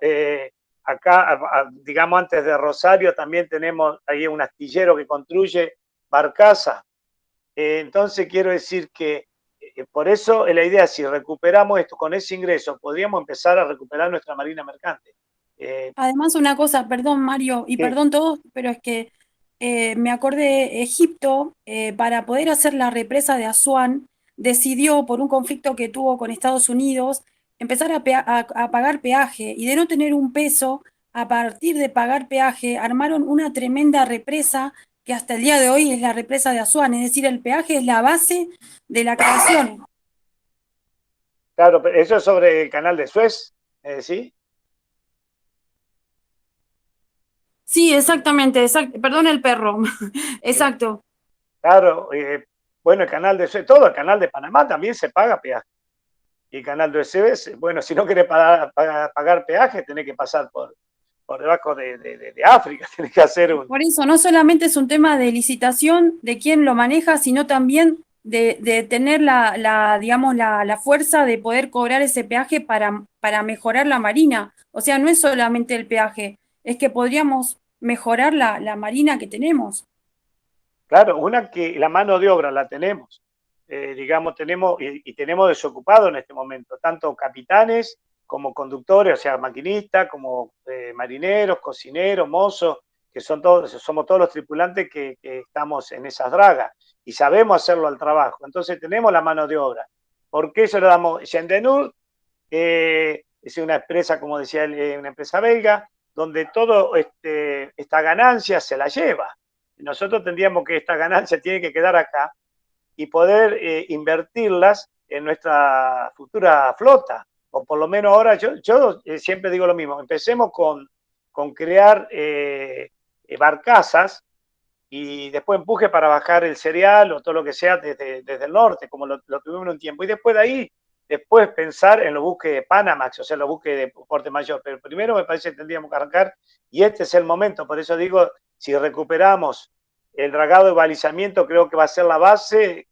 acá, digamos antes de Rosario, también tenemos ahí un astillero que construye barcaza. Entonces quiero decir que por eso la idea, si recuperamos esto con ese ingreso, podríamos empezar a recuperar nuestra marina mercante. Además, una cosa, perdón Mario, y Sí. perdón todos, pero es que me acordé, Egipto, para poder hacer la represa de Asuán, decidió, por un conflicto que tuvo con Estados Unidos, empezar a pagar peaje, y de no tener un peso, a partir de pagar peaje, armaron una tremenda represa que hasta el día de hoy es la represa de Asuán, es decir, el peaje es la base de la creación. Claro, pero eso es sobre el canal de Suez, ¿sí? Sí, exactamente, perdón el perro, exacto. Claro, bueno, el canal de Suez, todo el canal de Panamá también se paga peaje. Y el canal de Suez, bueno, si no querés pagar peaje, tenés que pasar por debajo de África, tenés que hacer un... Por eso, no solamente es un tema de licitación de quién lo maneja, sino también de tener digamos, la fuerza de poder cobrar ese peaje para mejorar la marina. O sea, no es solamente el peaje, es que podríamos mejorar la marina que tenemos. Claro, una que la mano de obra la tenemos, digamos, tenemos desocupado en este momento, tanto capitanes como conductores, o sea, maquinistas, como marineros, cocineros, mozos, que somos todos los tripulantes que estamos en esas dragas y sabemos hacerlo al trabajo. Entonces tenemos la mano de obra. ¿Por qué se lo damos? Gendenur es una empresa, como decía él, una empresa belga, donde toda esta ganancia se la lleva. Nosotros tendríamos que esta ganancia tiene que quedar acá y poder invertirlas en nuestra futura flota. O por lo menos ahora, yo siempre digo lo mismo, empecemos con crear barcazas y después empuje para bajar el cereal o todo lo que sea desde el norte, como lo tuvimos en un tiempo. Y después de ahí, después pensar en los buques de Panamax, o sea, los buques de porte mayor. Pero primero me parece que tendríamos que arrancar, y este es el momento. Por eso digo, si recuperamos el dragado de balizamiento, creo que va a ser la base.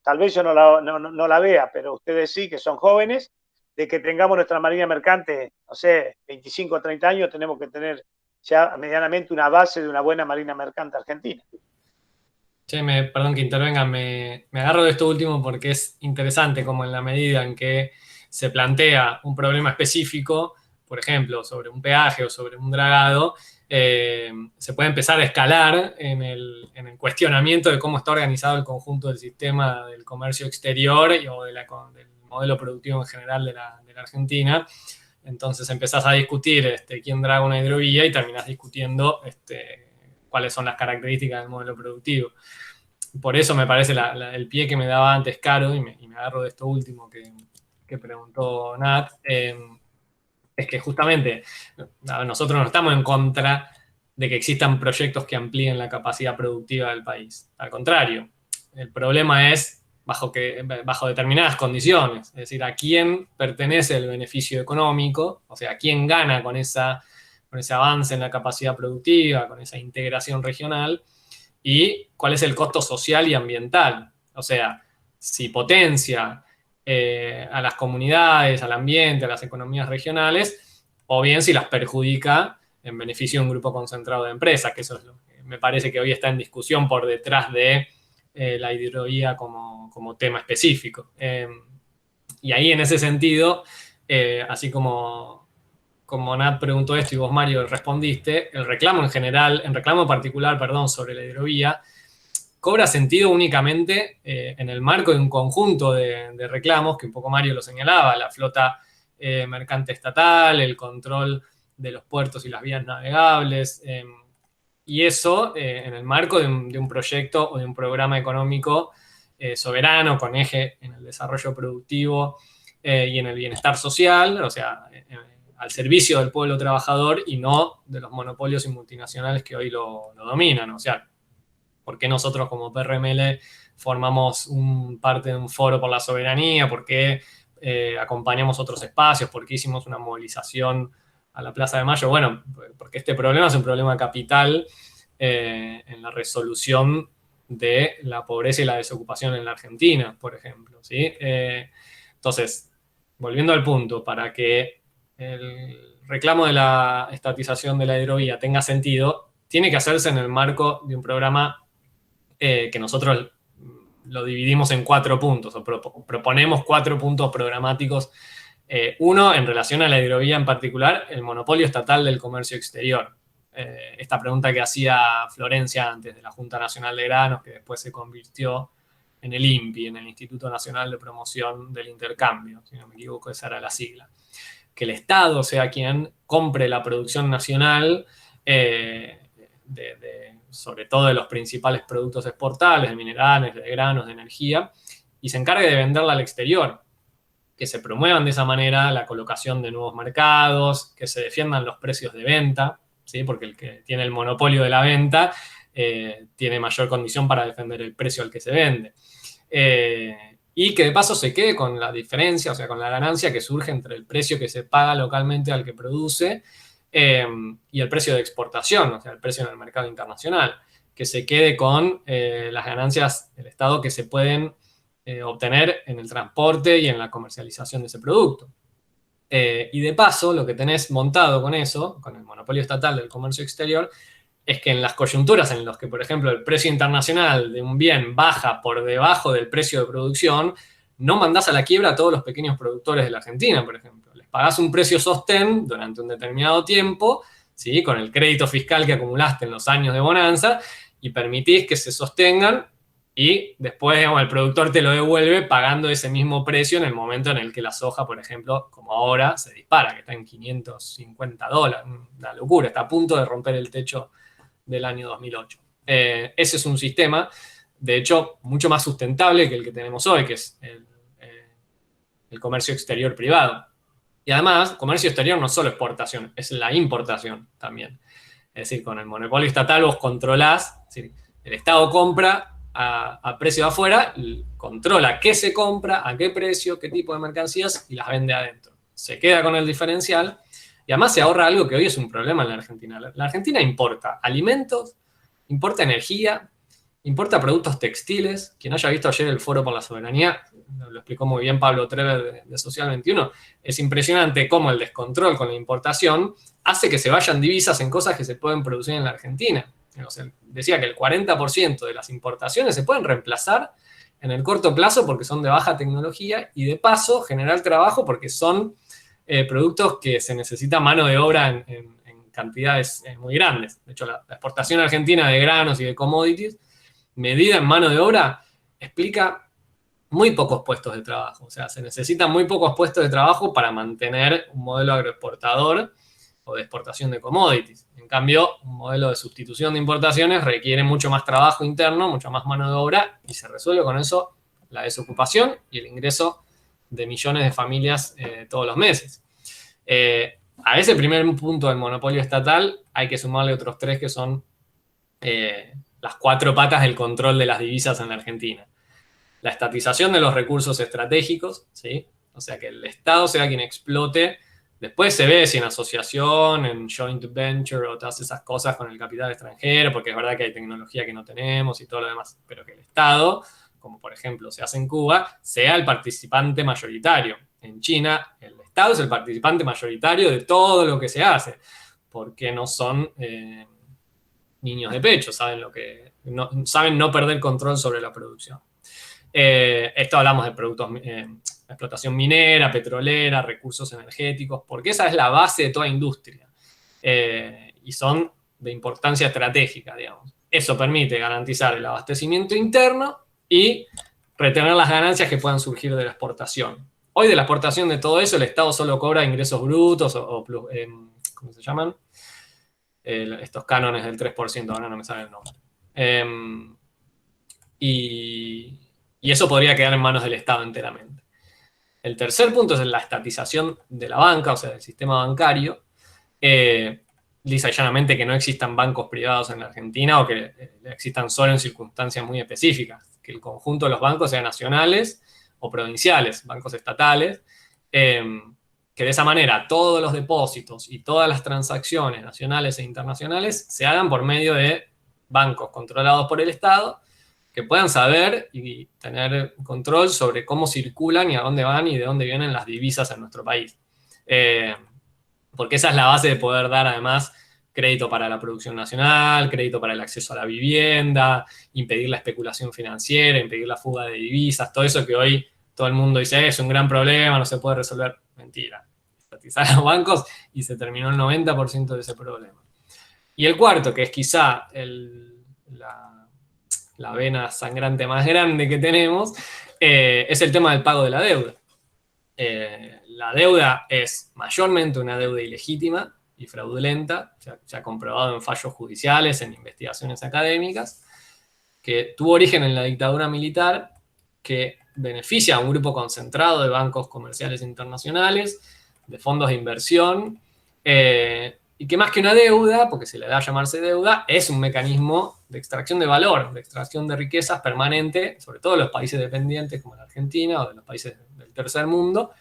Tal vez yo no la vea, pero ustedes sí, que son jóvenes, de que tengamos nuestra marina mercante, no sé, 25 o 30 años, tenemos que tener ya medianamente una base de una buena marina mercante argentina. Che, perdón que intervenga, me agarro de esto último porque es interesante como en la medida en que se plantea un problema específico, por ejemplo, sobre un peaje o sobre un dragado, se puede empezar a escalar en el cuestionamiento de cómo está organizado el conjunto del sistema del comercio exterior o del modelo productivo en general de la Argentina. Entonces empezás a discutir quién draga una hidrovía y terminás discutiendo cuáles son las características del modelo productivo. Por eso me parece el pie que me daba antes Caro, y me agarro de esto último que preguntó Nat, es que justamente nosotros no estamos en contra de que existan proyectos que amplíen la capacidad productiva del país. Al contrario, el problema es bajo determinadas condiciones, es decir, a quién pertenece el beneficio económico, o sea, a quién gana con ese avance en la capacidad productiva, con esa integración regional, y cuál es el costo social y ambiental. O sea, si potencia a las comunidades, al ambiente, a las economías regionales, o bien si las perjudica en beneficio de un grupo concentrado de empresas, que eso es lo que me parece que hoy está en discusión por detrás de la hidrovía como tema específico. Y ahí en ese sentido, así como Nat preguntó esto y vos, Mario, respondiste, el reclamo particular, sobre la hidrovía, cobra sentido únicamente en el marco de un conjunto de reclamos, que un poco Mario lo señalaba, la flota mercante estatal, el control de los puertos y las vías navegables, y eso en el marco de un proyecto o de un programa económico soberano con eje en el desarrollo productivo y en el bienestar social, o sea, al servicio del pueblo trabajador y no de los monopolios y multinacionales que hoy lo dominan. O sea, ¿por qué nosotros como PRML formamos parte de un foro por la soberanía? ¿Por qué acompañamos otros espacios? ¿Por qué hicimos una movilización a la Plaza de Mayo? Bueno, porque este problema es un problema capital en la resolución de la pobreza y la desocupación en la Argentina, por ejemplo, ¿sí? Entonces, volviendo al punto, para que el reclamo de la estatización de la hidrovía tenga sentido, tiene que hacerse en el marco de un programa que nosotros lo dividimos en 4 puntos, o proponemos 4 puntos programáticos. Uno, en relación a la hidrovía en particular, el monopolio estatal del comercio exterior. Esta pregunta que hacía Florencia antes de la Junta Nacional de Granos, que después se convirtió en el INPI, en el Instituto Nacional de Promoción del Intercambio, si no me equivoco, esa era la sigla. Que el Estado sea quien compre la producción nacional, sobre todo de los principales productos exportables, de minerales, de granos, de energía, y se encargue de venderla al exterior. Que se promuevan de esa manera la colocación de nuevos mercados, que se defiendan los precios de venta, ¿sí? Porque el que tiene el monopolio de la venta tiene mayor condición para defender el precio al que se vende. Y que de paso se quede con la diferencia, o sea, con la ganancia que surge entre el precio que se paga localmente al que produce y el precio de exportación, o sea, el precio en el mercado internacional. Que se quede con las ganancias del Estado que se pueden obtener en el transporte y en la comercialización de ese producto. Y de paso, lo que tenés montado con eso, con el monopolio estatal del comercio exterior, es que en las coyunturas en las que, por ejemplo, el precio internacional de un bien baja por debajo del precio de producción, no mandás a la quiebra a todos los pequeños productores de la Argentina, por ejemplo. Les pagás un precio sostén durante un determinado tiempo, ¿sí? Con el crédito fiscal que acumulaste en los años de bonanza, y permitís que se sostengan y después, digamos, el productor te lo devuelve pagando ese mismo precio en el momento en el que la soja, por ejemplo, como ahora, se dispara, que está en $550, una locura, está a punto de romper el techo del año 2008. Ese es un sistema, de hecho, mucho más sustentable que el que tenemos hoy, que es el comercio exterior privado. Y además, comercio exterior no es solo exportación, es la importación también. Es decir, con el monopolio estatal vos controlás, es decir, El Estado compra a precio de afuera, controla qué se compra, a qué precio, qué tipo de mercancías y las vende adentro. Se queda con el diferencial y además se ahorra algo que hoy es un problema en la Argentina. La Argentina importa alimentos, importa energía, importa productos textiles. Quien haya visto ayer el Foro por la Soberanía, lo explicó muy bien Pablo Trever de Social 21, es impresionante cómo el descontrol con la importación hace que se vayan divisas en cosas que se pueden producir en la Argentina. O sea, decía que el 40% de las importaciones se pueden reemplazar en el corto plazo porque son de baja tecnología y de paso generar trabajo porque son productos que se necesita mano de obra en cantidades muy grandes. De hecho, la exportación argentina de granos y de commodities, medida en mano de obra, explica muy pocos puestos de trabajo. O sea, se necesitan muy pocos puestos de trabajo para mantener un modelo agroexportador o de exportación de commodities. En cambio, un modelo de sustitución de importaciones requiere mucho más trabajo interno, mucha más mano de obra, y se resuelve con eso la desocupación y el ingreso de millones de familias todos los meses. A ese primer punto del monopolio estatal hay que sumarle otros 3 que son las 4 patas del control de las divisas en la Argentina. La estatización de los recursos estratégicos, ¿sí? O sea, que el Estado sea quien explote. Después se ve si en asociación, en joint venture o todas esas cosas con el capital extranjero, porque es verdad que hay tecnología que no tenemos y todo lo demás, pero que el Estado, como por ejemplo se hace en Cuba, sea el participante mayoritario. En China, el Estado es el participante mayoritario de todo lo que se hace, porque no son niños de pecho, saben no perder control sobre la producción. Esto hablamos de productos, explotación minera, petrolera, recursos energéticos, porque esa es la base de toda industria y son de importancia estratégica, digamos. Eso permite garantizar el abastecimiento interno y retener las ganancias que puedan surgir de la exportación. Hoy de la exportación de todo eso el Estado solo cobra ingresos brutos ¿cómo se llaman? Estos cánones del 3%, ahora no me sale el nombre. Y eso podría quedar en manos del Estado enteramente. El tercer punto es la estatización de la banca, o sea, del sistema bancario. Lisa y llanamente que no existan bancos privados en la Argentina o que existan solo en circunstancias muy específicas. Que el conjunto de los bancos sean nacionales o provinciales, bancos estatales, que de esa manera todos los depósitos y todas las transacciones nacionales e internacionales se hagan por medio de bancos controlados por el Estado, que puedan saber y tener control sobre cómo circulan y a dónde van y de dónde vienen las divisas en nuestro país. Porque esa es la base de poder dar, además, crédito para la producción nacional, crédito para el acceso a la vivienda, impedir la especulación financiera, impedir la fuga de divisas, todo eso que hoy todo el mundo dice es un gran problema, no se puede resolver. Mentira. Estatizar a los bancos y se terminó el 90% de ese problema. Y el cuarto, que es quizá la vena sangrante más grande que tenemos, es el tema del pago de la deuda. La deuda es mayormente una deuda ilegítima y fraudulenta, se ha comprobado en fallos judiciales, en investigaciones académicas, que tuvo origen en la dictadura militar, que beneficia a un grupo concentrado de bancos comerciales internacionales, de fondos de inversión, y que más que una deuda, porque se le da a llamarse deuda, es un mecanismo de extracción de valor, de extracción de riquezas permanente, sobre todo en los países dependientes como la Argentina o de los países del tercer mundo,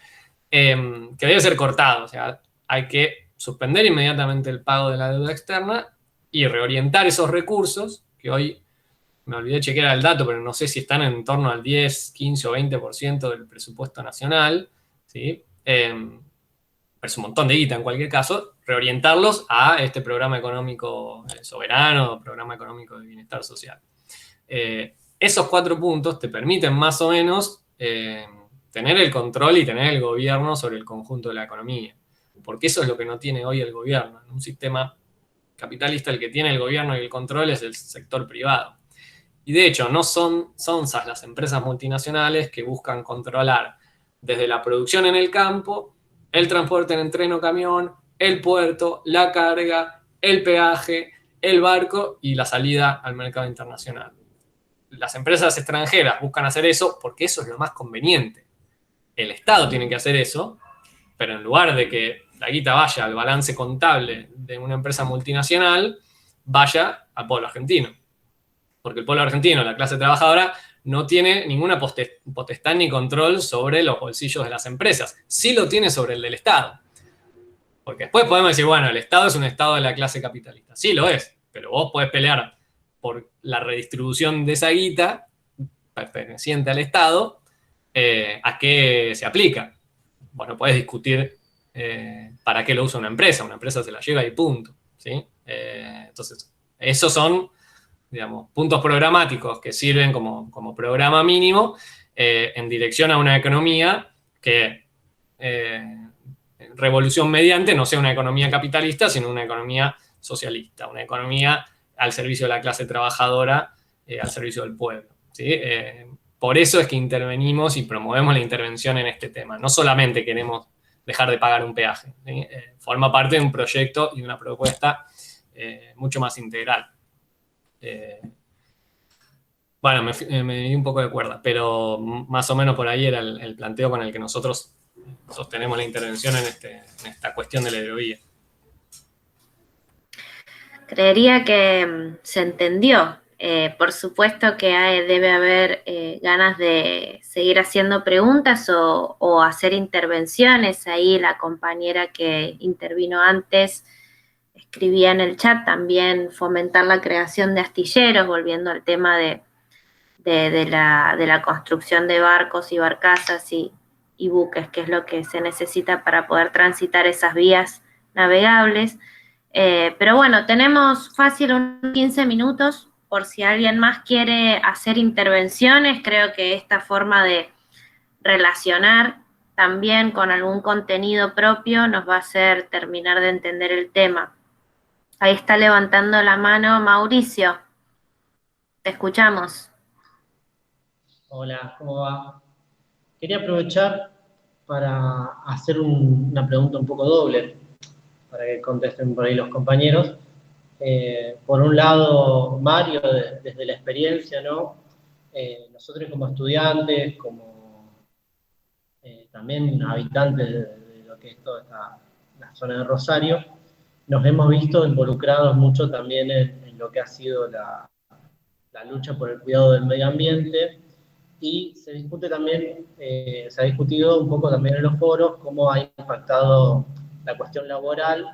que debe ser cortado. O sea, hay que suspender inmediatamente el pago de la deuda externa y reorientar esos recursos, que hoy me olvidé chequear el dato, pero no sé si están en torno al 10, 15 o 20% del presupuesto nacional, ¿sí? Es un montón de guita en cualquier caso, reorientarlos a este programa económico soberano, programa económico de bienestar social. Esos 4 puntos te permiten más o menos tener el control y tener el gobierno sobre el conjunto de la economía, porque eso es lo que no tiene hoy el gobierno. En un sistema capitalista el que tiene el gobierno y el control es el sector privado. Y de hecho no son sonzas las empresas multinacionales que buscan controlar desde la producción en el campo, el transporte en tren o camión, el puerto, la carga, el peaje, el barco y la salida al mercado internacional. Las empresas extranjeras buscan hacer eso porque eso es lo más conveniente. El Estado tiene que hacer eso, pero en lugar de que la guita vaya al balance contable de una empresa multinacional, vaya al pueblo argentino. porque el pueblo argentino, la clase trabajadora, no tiene ninguna potestad ni control sobre los bolsillos de las empresas. Sí lo tiene sobre el del Estado. Porque después podemos decir, bueno, el Estado es un Estado de la clase capitalista. Sí lo es, pero vos podés pelear por la redistribución de esa guita perteneciente al Estado, ¿a qué se aplica? Vos no podés discutir para qué lo usa una empresa se la lleva y punto, ¿sí? Entonces, esos son, digamos, puntos programáticos que sirven como programa mínimo en dirección a una economía que, revolución mediante, no sea una economía capitalista, sino una economía socialista, una economía al servicio de la clase trabajadora, al servicio del pueblo, ¿sí? Por eso es que intervenimos y promovemos la intervención en este tema. No solamente queremos dejar de pagar un peaje, ¿sí? Forma parte de un proyecto y una propuesta mucho más integral. Bueno, me di un poco de cuerda, pero más o menos por ahí era el planteo con el que nosotros sostenemos la intervención en esta cuestión de la hidrovía. Creería que se entendió. Por supuesto que debe haber ganas de seguir haciendo preguntas o hacer intervenciones. Ahí la compañera que intervino antes escribía en el chat también fomentar la creación de astilleros, volviendo al tema de la construcción de barcos y barcazas y buques, que es lo que se necesita para poder transitar esas vías navegables. Pero bueno, tenemos fácil unos 15 minutos por si alguien más quiere hacer intervenciones. Creo que esta forma de relacionar también con algún contenido propio nos va a hacer terminar de entender el tema. Ahí está levantando la mano Mauricio. Te escuchamos. Hola, ¿cómo va? Quería aprovechar para hacer una pregunta un poco doble, para que contesten por ahí los compañeros. Por un lado, Mario, desde la experiencia, ¿no? Nosotros como estudiantes, como también habitantes de lo que es toda la zona de Rosario, nos hemos visto involucrados mucho también en lo que ha sido la lucha por el cuidado del medio ambiente, y se discute también, se ha discutido un poco también en los foros cómo ha impactado la cuestión laboral,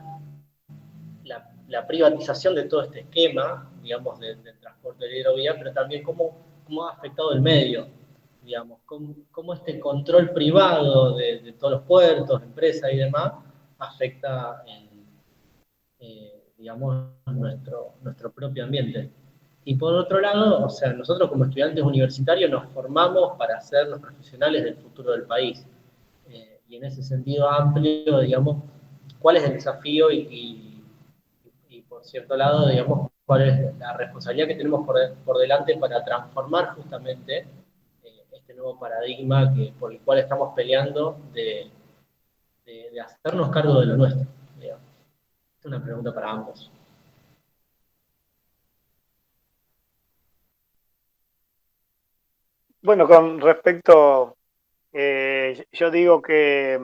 la privatización de todo este esquema, digamos, del transporte de la hidrovía, pero también cómo ha afectado el medio, digamos, cómo este control privado de todos los puertos, empresas y demás, afecta digamos, nuestro propio ambiente. Y por otro lado, o sea, nosotros como estudiantes universitarios nos formamos para ser los profesionales del futuro del país. Y en ese sentido amplio, digamos, ¿cuál es el desafío y por cierto lado, digamos, cuál es la responsabilidad que tenemos por delante para transformar justamente este nuevo paradigma por el cual estamos peleando de hacernos cargo de lo nuestro, digamos? Es una pregunta para ambos. Bueno, con respecto, yo digo que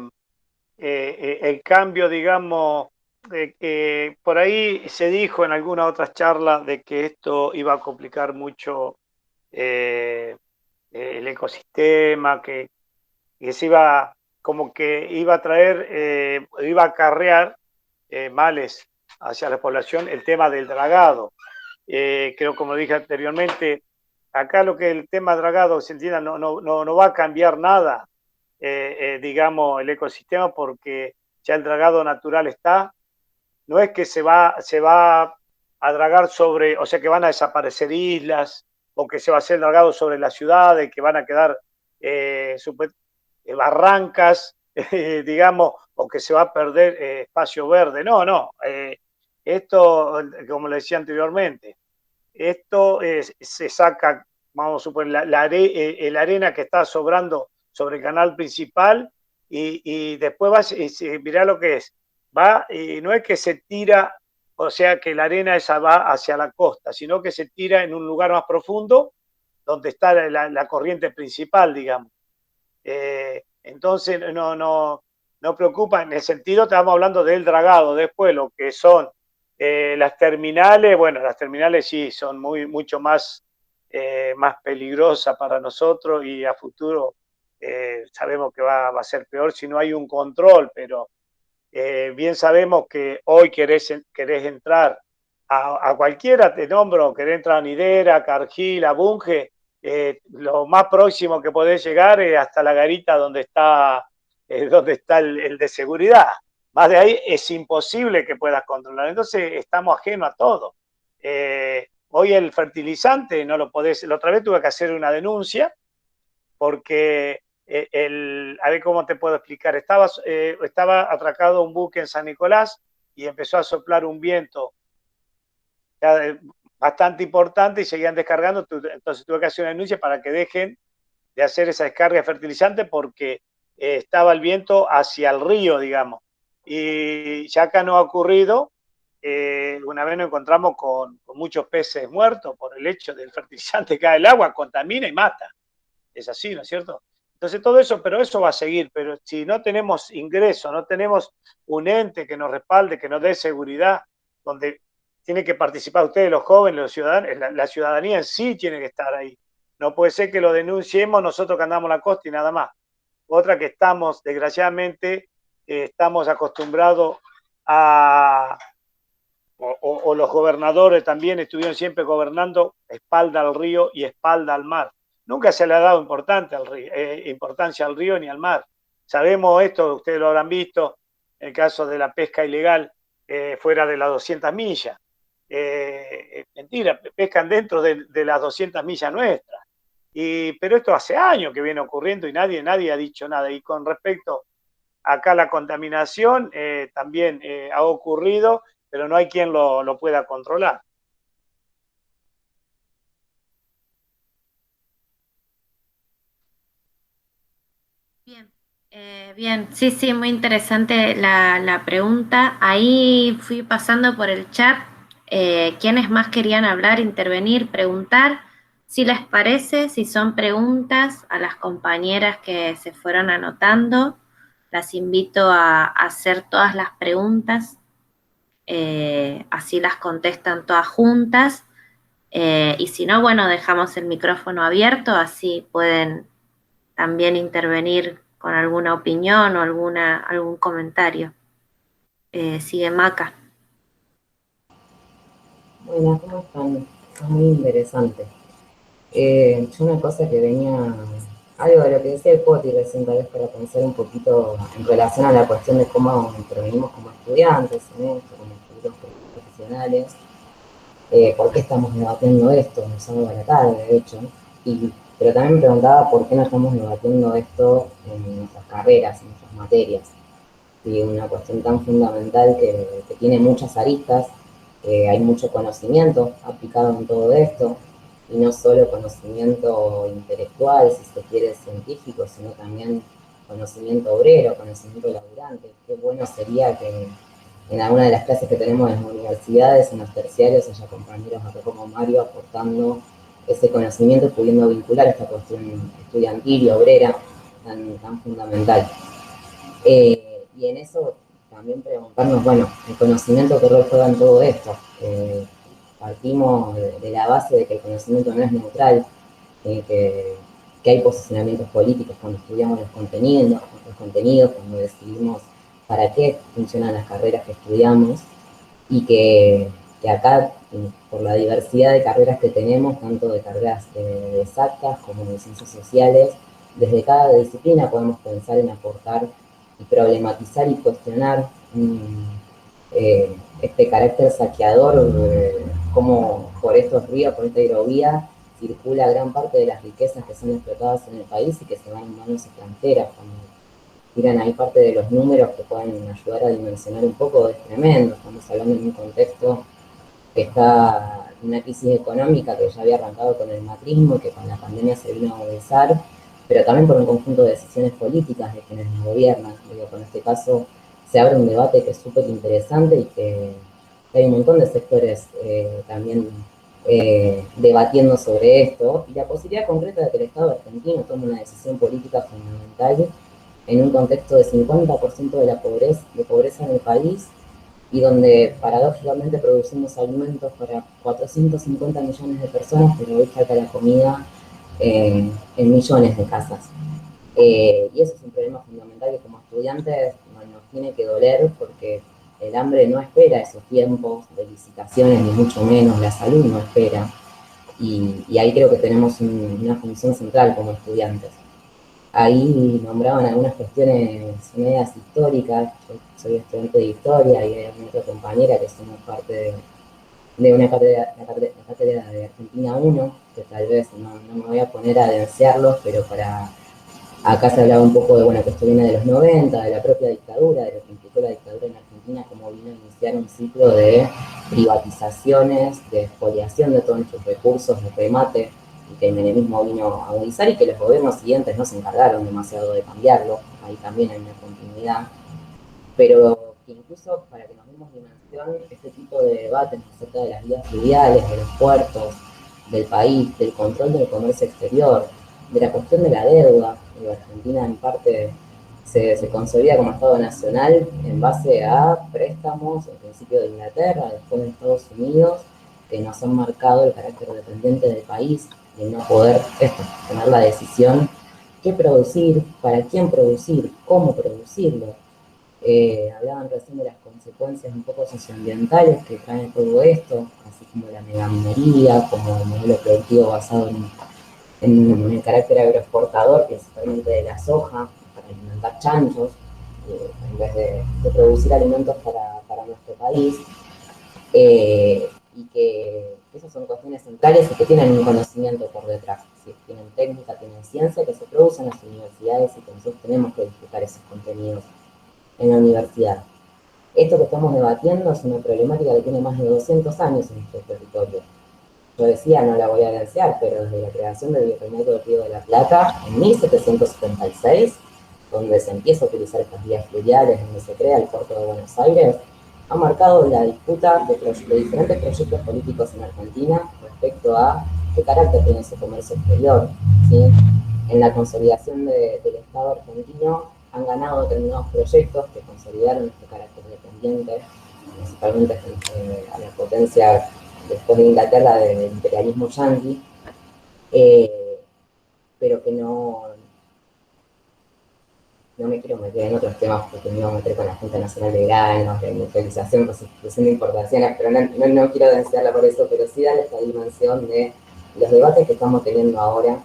el cambio, digamos, por ahí se dijo en algunas otras charlas de que esto iba a complicar mucho el ecosistema, que se iba, como que iba a traer, iba a acarrear males hacia la población el tema del dragado. Creo, como dije anteriormente, acá lo que el tema dragado se entienda no va a cambiar nada, digamos, el ecosistema, porque ya el dragado natural está. No es que se va a dragar sobre, o sea, que van a desaparecer islas, o que se va a hacer dragado sobre las ciudades, que van a quedar barrancas, digamos, o que se va a perder espacio verde. No. Esto, como le decía anteriormente, esto se saca, vamos a suponer, la arena que está sobrando sobre el canal principal, y después mirá lo que es. Y no es que se tira, o sea, que la arena esa va hacia la costa, sino que se tira en un lugar más profundo, donde está la corriente principal, digamos. Entonces no preocupa en el sentido, estamos hablando del dragado. Después lo que son las terminales, bueno, las terminales sí son mucho más más peligrosa para nosotros y a futuro sabemos que va a ser peor si no hay un control, pero bien sabemos que hoy querés entrar a cualquiera, te nombro, querés entrar a Nidera, a Cargill, a Bunge, lo más próximo que podés llegar es hasta la garita donde está el de seguridad. Más de ahí es imposible que puedas controlar. Entonces estamos ajenos a todo. Hoy el fertilizante no lo podés. La otra vez tuve que hacer una denuncia porque a ver cómo te puedo explicar. Estaba atracado un buque en San Nicolás y empezó a soplar un viento bastante importante y seguían descargando. Entonces tuve que hacer una denuncia para que dejen de hacer esa descarga de fertilizante porque estaba el viento hacia el río, digamos. Y ya acá no ha ocurrido. Una vez nos encontramos con muchos peces muertos por el hecho del fertilizante que cae el agua, contamina y mata. Es así, ¿no es cierto? Entonces todo eso, pero eso va a seguir. Pero si no tenemos ingreso, no tenemos un ente que nos respalde, que nos dé seguridad, donde tiene que participar ustedes, los jóvenes, los ciudadanos, la ciudadanía en sí tiene que estar ahí. No puede ser que lo denunciemos nosotros que andamos a la costa y nada más. Otra que estamos, desgraciadamente, estamos acostumbrados a, o los gobernadores también estuvieron siempre gobernando espalda al río y espalda al mar. Nunca se le ha dado importancia al río ni al mar. Sabemos esto, ustedes lo habrán visto, en el caso de la pesca ilegal fuera de las 200 millas. Mentira, pescan dentro de las 200 millas nuestras. Pero esto hace años que viene ocurriendo y nadie ha dicho nada. Y con respecto acá la contaminación también ha ocurrido, pero no hay quien lo pueda controlar. Bien, sí, muy interesante la pregunta. Ahí fui pasando por el chat quienes más querían hablar, intervenir, preguntar. Si les parece, si son preguntas a las compañeras que se fueron anotando, las invito a hacer todas las preguntas, así las contestan todas juntas. Y si no, bueno, dejamos el micrófono abierto, así pueden también intervenir con alguna opinión o algún comentario. Sigue Maca. Bueno, ¿cómo están? Es muy interesante. Yo una cosa que venía, algo de lo que decía el Poti recién, tal vez para pensar un poquito en relación a la cuestión de cómo intervenimos como estudiantes en esto, como futuros profesionales, por qué estamos debatiendo esto un sábado a la tarde, de hecho, pero también me preguntaba por qué no estamos debatiendo esto en nuestras carreras, en nuestras materias. Y una cuestión tan fundamental que tiene muchas aristas, hay mucho conocimiento aplicado en todo esto, y no solo conocimiento intelectual, si se quiere científico, sino también conocimiento obrero, conocimiento laburante. Qué bueno sería que en alguna de las clases que tenemos en las universidades, en los terciarios, haya compañeros acá como Mario aportando ese conocimiento, pudiendo vincular esta cuestión estudiantil y obrera tan fundamental. Y en eso también preguntarnos, bueno, el conocimiento que rol juega en todo esto. Partimos de la base de que el conocimiento no es neutral, que hay posicionamientos políticos cuando estudiamos los contenidos, cuando decidimos para qué funcionan las carreras que estudiamos, y que acá, por la diversidad de carreras que tenemos, tanto de carreras exactas como de ciencias sociales, desde cada disciplina podemos pensar en aportar y problematizar y cuestionar este carácter saqueador, cómo por estos ríos, por esta hidrovía, circula gran parte de las riquezas que son explotadas en el país y que se van en manos extranjeras. Cuando tiran ahí parte de los números que pueden ayudar a dimensionar un poco, es tremendo. Estamos hablando en un contexto que está en una crisis económica que ya había arrancado con el macrismo, que con la pandemia se vino a agudizar, pero también por un conjunto de decisiones políticas de quienes nos gobiernan. Digo, con este caso se abre un debate que es súper interesante y que hay un montón de sectores también debatiendo sobre esto, y la posibilidad concreta de que el Estado argentino tome una decisión política fundamental en un contexto de 50% de pobreza en el país, y donde paradójicamente producimos alimentos para 450 millones de personas, pero hoy falta la comida en millones de casas. Y eso es un problema fundamental que como estudiantes nos tiene que doler, porque el hambre no espera esos tiempos de licitaciones, ni mucho menos, la salud no espera. Y ahí creo que tenemos una función central como estudiantes. Ahí nombraban algunas cuestiones medias históricas. Yo soy estudiante de historia y hay otra compañera que somos parte de una cátedra, la cátedra de Argentina 1, que tal vez no me voy a poner a denunciarlos, pero acá se hablaba un poco de, bueno, que esto viene de los 90, de la propia dictadura, de lo que implicó la dictadura en Argentina, como vino a iniciar un ciclo de privatizaciones, de expoliación de todos nuestros recursos, de remate, y que el menemismo vino a agudizar y que los gobiernos siguientes no se encargaron demasiado de cambiarlo. Ahí también hay una continuidad. Pero que incluso para que nos demos dimensión, este tipo de debates acerca de las vías fluviales, de los puertos, del país, del control del comercio exterior, de la cuestión de la deuda. Argentina en parte se consolida como Estado nacional en base a préstamos, al principio de Inglaterra, después de Estados Unidos, que nos han marcado el carácter dependiente del país y no poder tener la decisión qué producir, para quién producir, cómo producirlo. Hablaban recién de las consecuencias un poco socioambientales que trae todo esto, así como la megaminería, como el modelo productivo basado en el carácter agroexportador, principalmente de la soja, para alimentar chanchos, en vez de producir alimentos para nuestro país. Y que esas son cuestiones centrales y que tienen un conocimiento por detrás. ¿Sí? Tienen técnica, tienen ciencia, que se produce en las universidades y que nosotros tenemos que disfrutar esos contenidos en la universidad. Esto que estamos debatiendo es una problemática que tiene más de 200 años en nuestro territorio. Yo decía, no la voy a denunciar, pero desde la creación del Virreinato del Río de la Plata, en 1776, donde se empieza a utilizar estas vías fluviales, donde se crea el puerto de Buenos Aires, ha marcado la disputa de diferentes proyectos políticos en Argentina respecto a qué carácter tiene ese comercio exterior. ¿Sí? En la consolidación del Estado argentino han ganado determinados proyectos que consolidaron este carácter dependiente, principalmente a la potencia después de Inglaterra del imperialismo yanqui, pero que no me quiero meter en otros temas porque me iba a meter con la Junta Nacional de Granos, de industrialización, restitución de importaciones, pero no quiero denunciarla por eso, pero sí darle esta dimensión de los debates que estamos teniendo ahora.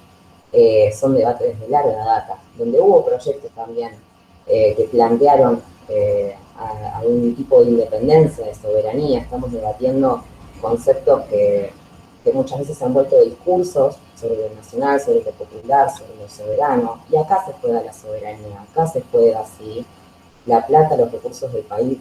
Son debates de larga data, donde hubo proyectos también que plantearon algún tipo de independencia, de soberanía. Estamos debatiendo conceptos que muchas veces se han vuelto discursos sobre lo nacional, sobre lo popular, sobre lo soberano, y acá se juega la soberanía, acá se juega si la plata, los recursos del país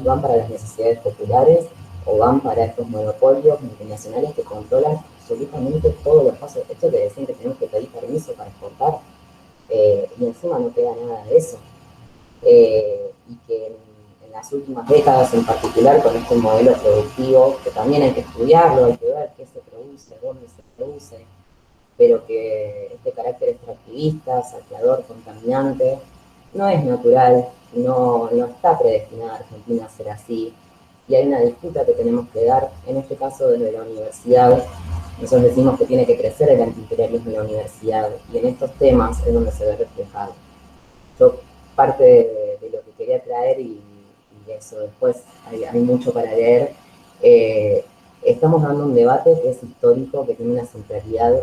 van para las necesidades populares o van para estos monopolios multinacionales que controlan absolutamente todos los pasos. Esto que decían que tenemos que pedir permiso para exportar, y encima no queda nada de eso. Y que en las últimas décadas en particular con este modelo productivo, que también hay que estudiarlo, hay que ver qué se produce, dónde se produce, pero que este carácter extractivista, saqueador, contaminante, no es natural, no está predestinada a Argentina a ser así, y hay una disputa que tenemos que dar, en este caso desde la universidad. Nosotros decimos que tiene que crecer el antiimperialismo en la universidad, y en estos temas es donde se ve reflejado. Yo parte de lo que quería traer, y eso después hay mucho para leer, estamos dando un debate que es histórico, que tiene una centralidad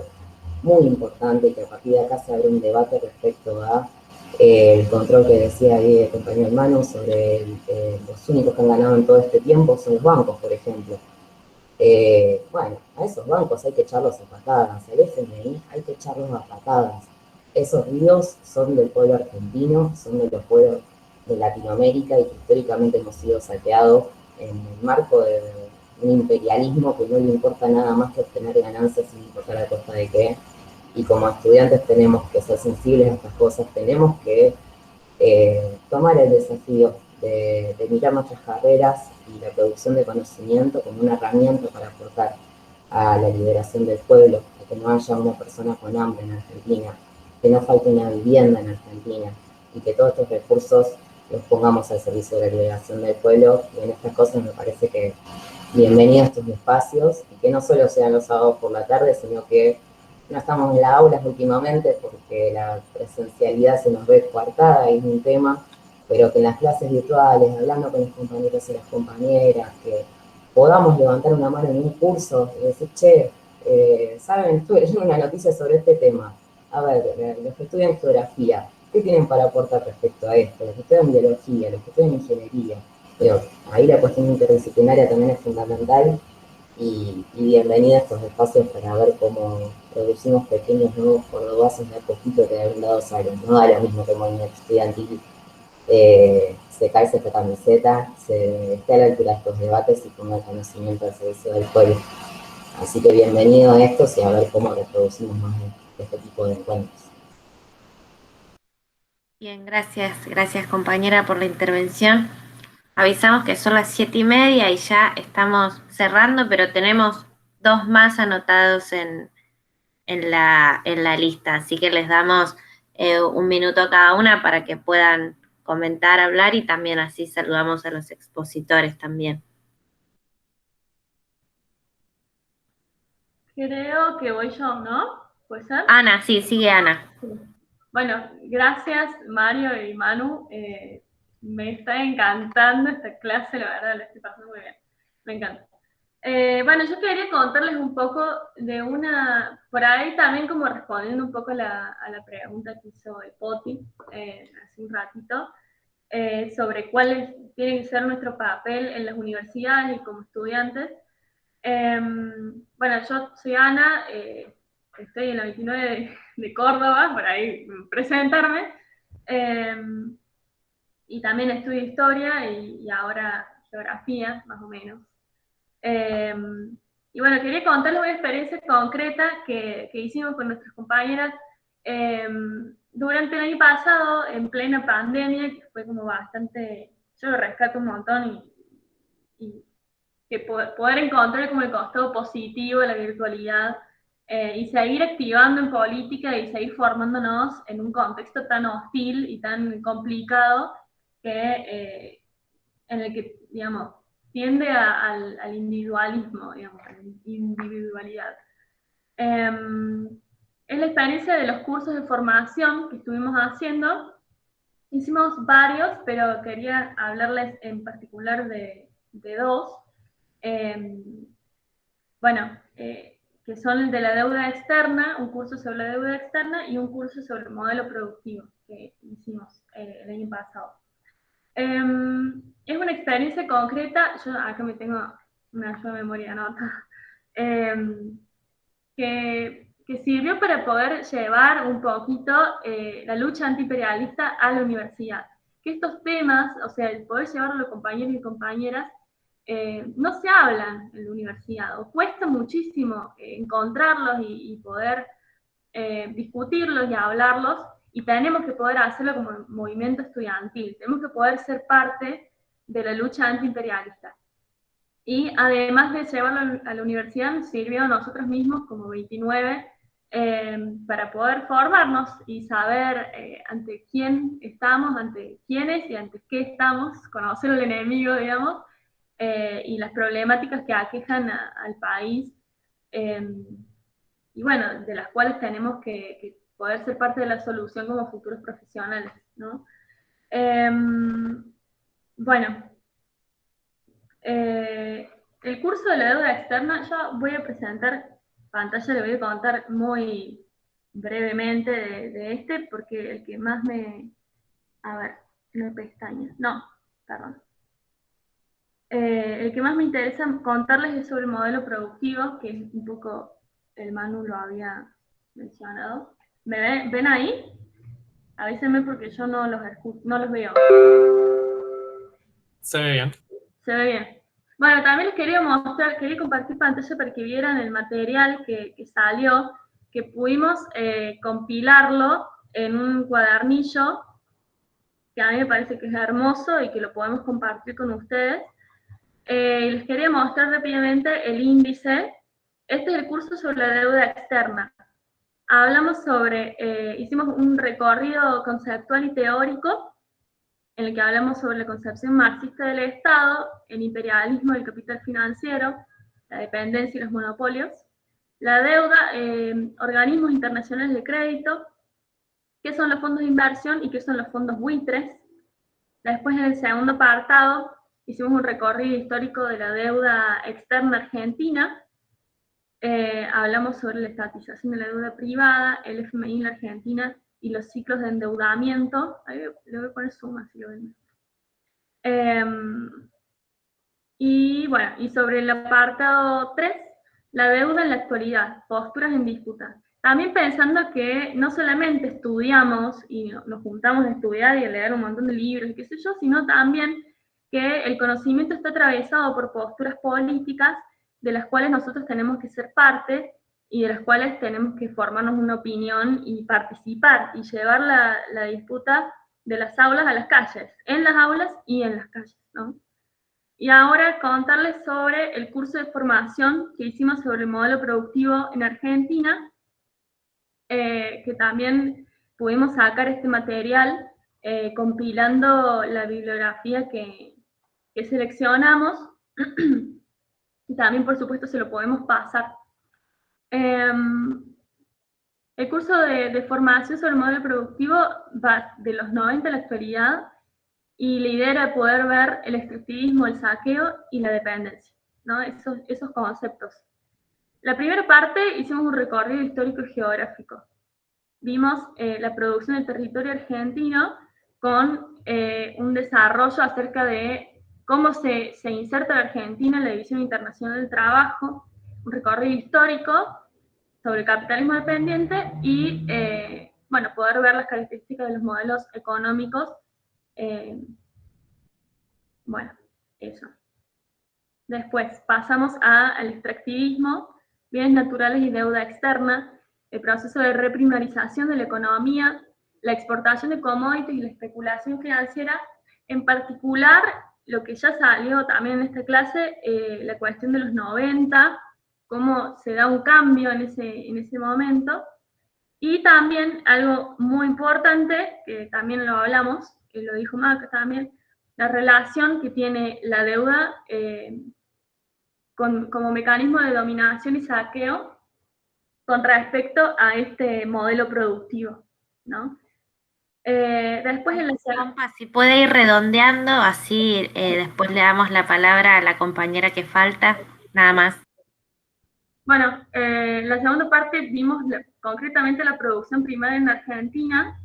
muy importante, y que a partir de acá se abre un debate respecto a el control que decía ahí el compañero hermano sobre los únicos que han ganado en todo este tiempo son los bancos, por ejemplo. Bueno, a esos bancos hay que echarlos a patadas, al FMI hay que echarlos a patadas. Esos ríos son del pueblo argentino, son de los pueblos de Latinoamérica, y que históricamente hemos sido saqueados en el marco de un imperialismo que no le importa nada más que obtener ganancias sin importar a costa de qué. Y como estudiantes tenemos que ser sensibles a estas cosas, tenemos que tomar el desafío de mirar nuestras carreras y la producción de conocimiento como una herramienta para aportar a la liberación del pueblo, a que no haya una persona con hambre en Argentina, que no falte una vivienda en Argentina, y que todos estos recursos los pongamos al servicio de la liberación del pueblo, y en estas cosas me parece que bienvenidos a estos espacios, y que no solo sean los sábados por la tarde, sino que no estamos en las aulas últimamente porque la presencialidad se nos ve coartada, y es un tema, pero que en las clases virtuales, hablando con los compañeros y las compañeras, que podamos levantar una mano en un curso y decir, che, ¿saben? Estuve leyendo una noticia sobre este tema. A ver, los que estudian geografía, ¿qué tienen para aportar respecto a esto? Los que estudian biología, los que estudian ingeniería. Pero ahí la cuestión interdisciplinaria también es fundamental, y bienvenida a estos espacios para ver cómo producimos pequeños nuevos cordobazos de a poquito que de dados salen. No da lo mismo que el movimiento estudiantil se calce esta camiseta, se esté a la altura de estos debates y ponga el conocimiento al servicio del pueblo. Así que bienvenido a estos y a ver cómo reproducimos más de este tipo de encuentros. Bien, gracias compañera por la intervención. Avisamos que son las 7:30 y ya estamos cerrando, pero tenemos 2 más anotados en la lista, así que les damos 1 minuto a cada una para que puedan comentar, hablar, y también así saludamos a los expositores también. Creo que voy yo, ¿no? ¿Puede ser? Ana, sí, sigue Ana. Bueno, gracias Mario y Manu. Me está encantando esta clase, la verdad, la estoy pasando muy bien. Me encanta. Bueno, yo quería contarles un poco de por ahí también como respondiendo un poco a la pregunta que hizo el Poti hace un ratito, sobre cuál tiene que ser nuestro papel en las universidades y como estudiantes. Bueno, yo soy Ana, estoy en la 29 de Córdoba, por ahí presentarme, y también estudio historia y ahora geografía, más o menos. Y bueno, quería contarles una experiencia concreta que hicimos con nuestras compañeras durante el año pasado, en plena pandemia, que fue como bastante, yo lo rescato un montón, y que poder encontrar como el costado positivo de la virtualidad y seguir activando en política y seguir formándonos en un contexto tan hostil y tan complicado en el que, digamos, tiende al individualismo, digamos, a la individualidad. Es la experiencia de los cursos de formación que estuvimos haciendo. Hicimos varios, pero quería hablarles en particular de 2. Bueno, que son el de la deuda externa, un curso sobre la deuda externa y un curso sobre el modelo productivo que hicimos el año pasado. Es una experiencia concreta, yo acá me tengo una ayuda de memoria nota, que sirvió para poder llevar un poquito la lucha antiimperialista a la universidad. Que estos temas, o sea, el poder llevarlo a los compañeros y compañeras, no se hablan en la universidad, o cuesta muchísimo encontrarlos y poder discutirlos y hablarlos, y tenemos que poder hacerlo como movimiento estudiantil, tenemos que poder ser parte de la lucha antiimperialista. Y además de llevarlo a la universidad, nos sirvió a nosotros mismos como 29 para poder formarnos y saber ante quién estamos, ante quiénes y ante qué estamos, conocer al enemigo, digamos, y las problemáticas que aquejan al país, y bueno, de las cuales tenemos que poder ser parte de la solución como futuros profesionales, ¿no? Bueno, el curso de la deuda externa, yo voy a presentar pantalla, le voy a contar muy brevemente de este, porque el que más a ver, no hay pestañas, no, perdón. El que más me interesa contarles es sobre el modelo productivo, que es un poco, el Manu lo había mencionado. ¿Me ven ahí? Avísenme porque yo no los veo. Se ve bien. Se ve bien. Bueno, también les quería mostrar, quería compartir pantalla para que vieran el material que salió, que pudimos compilarlo en un cuadernillo, que a mí me parece que es hermoso y que lo podemos compartir con ustedes. Les quería mostrar rápidamente el índice. Este es el curso sobre la deuda externa. Hablamos hicimos un recorrido conceptual y teórico en el que hablamos sobre la concepción marxista del Estado, el imperialismo, el capital financiero, la dependencia y los monopolios, la deuda, organismos internacionales de crédito, qué son los fondos de inversión y qué son los fondos buitres. Después, en el segundo apartado, hicimos un recorrido histórico de la deuda externa argentina. Hablamos sobre la estatización de la deuda privada, el FMI en la Argentina y los ciclos de endeudamiento. Ahí le voy a poner suma, si lo ven. Y bueno, y sobre el apartado 3, la deuda en la actualidad, posturas en disputa. También pensando que no solamente estudiamos y nos juntamos a estudiar y a leer un montón de libros y qué sé yo, sino también que el conocimiento está atravesado por posturas políticas de las cuales nosotros tenemos que ser parte y de las cuales tenemos que formarnos una opinión y participar y llevar la disputa de las aulas a las calles, en las aulas y en las calles, ¿no? Y ahora contarles sobre el curso de formación que hicimos sobre el modelo productivo en Argentina, que también pudimos sacar este material compilando la bibliografía que seleccionamos, y también por supuesto se lo podemos pasar. El curso de formación sobre el modelo productivo va de los 90 a la actualidad, y la idea era poder ver el extractivismo, el saqueo y la dependencia, ¿no? Esos conceptos. La primera parte hicimos un recorrido histórico y geográfico. Vimos la producción del territorio argentino con un desarrollo acerca de cómo se inserta la Argentina en la División Internacional del Trabajo, un recorrido histórico sobre el capitalismo dependiente y, bueno, poder ver las características de los modelos económicos. Bueno, eso. Después pasamos al extractivismo, bienes naturales y deuda externa, el proceso de reprimarización de la economía, la exportación de commodities y la especulación financiera, en particular lo que ya salió también en esta clase, la cuestión de los 90, cómo se da un cambio en ese momento, y también algo muy importante, que también lo hablamos, que lo dijo Maca también, la relación que tiene la deuda como mecanismo de dominación y saqueo con respecto a este modelo productivo, ¿no? Después en la Compa, si puede ir redondeando, así después le damos la palabra a la compañera que falta, nada más. Bueno, en la segunda parte vimos concretamente la producción primaria en Argentina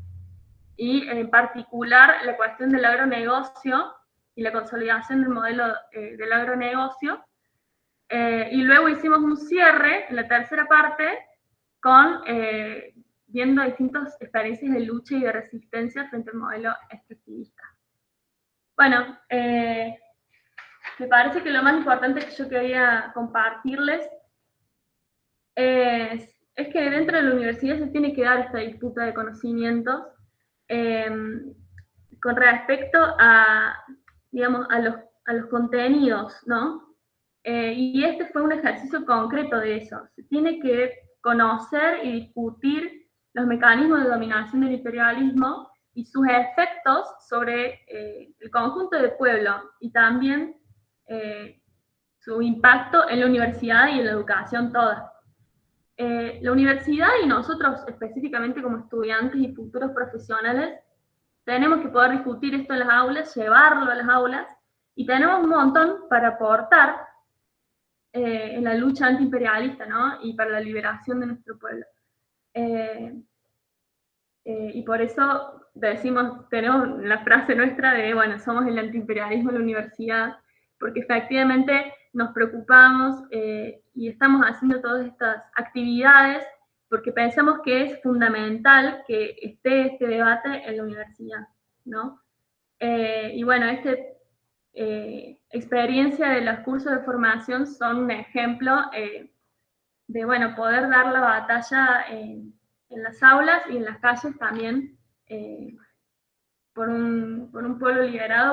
y en particular la cuestión del agronegocio y la consolidación del modelo del agronegocio. Y luego hicimos un cierre en la tercera parte con viendo distintas experiencias de lucha y de resistencia frente al modelo extractivista. Bueno, me parece que lo más importante que yo quería compartirles es que dentro de la universidad se tiene que dar esta disputa de conocimientos con respecto a, digamos, a los contenidos, ¿no? Y este fue un ejercicio concreto de eso. Se tiene que conocer y discutir los mecanismos de dominación del imperialismo y sus efectos sobre el conjunto del pueblo y también su impacto en la universidad y en la educación toda. La universidad y nosotros específicamente como estudiantes y futuros profesionales tenemos que poder discutir esto en las aulas, llevarlo a las aulas, y tenemos un montón para aportar en la lucha antiimperialista, ¿no? Y para la liberación de nuestro pueblo. Y por eso decimos, tenemos la frase nuestra de, bueno, somos el antiimperialismo en la universidad, porque efectivamente nos preocupamos y estamos haciendo todas estas actividades porque pensamos que es fundamental que esté este debate en la universidad, ¿no? Y bueno, experiencia de los cursos de formación son un ejemplo de, bueno, poder dar la batalla en las aulas y en las calles también por un pueblo liberado,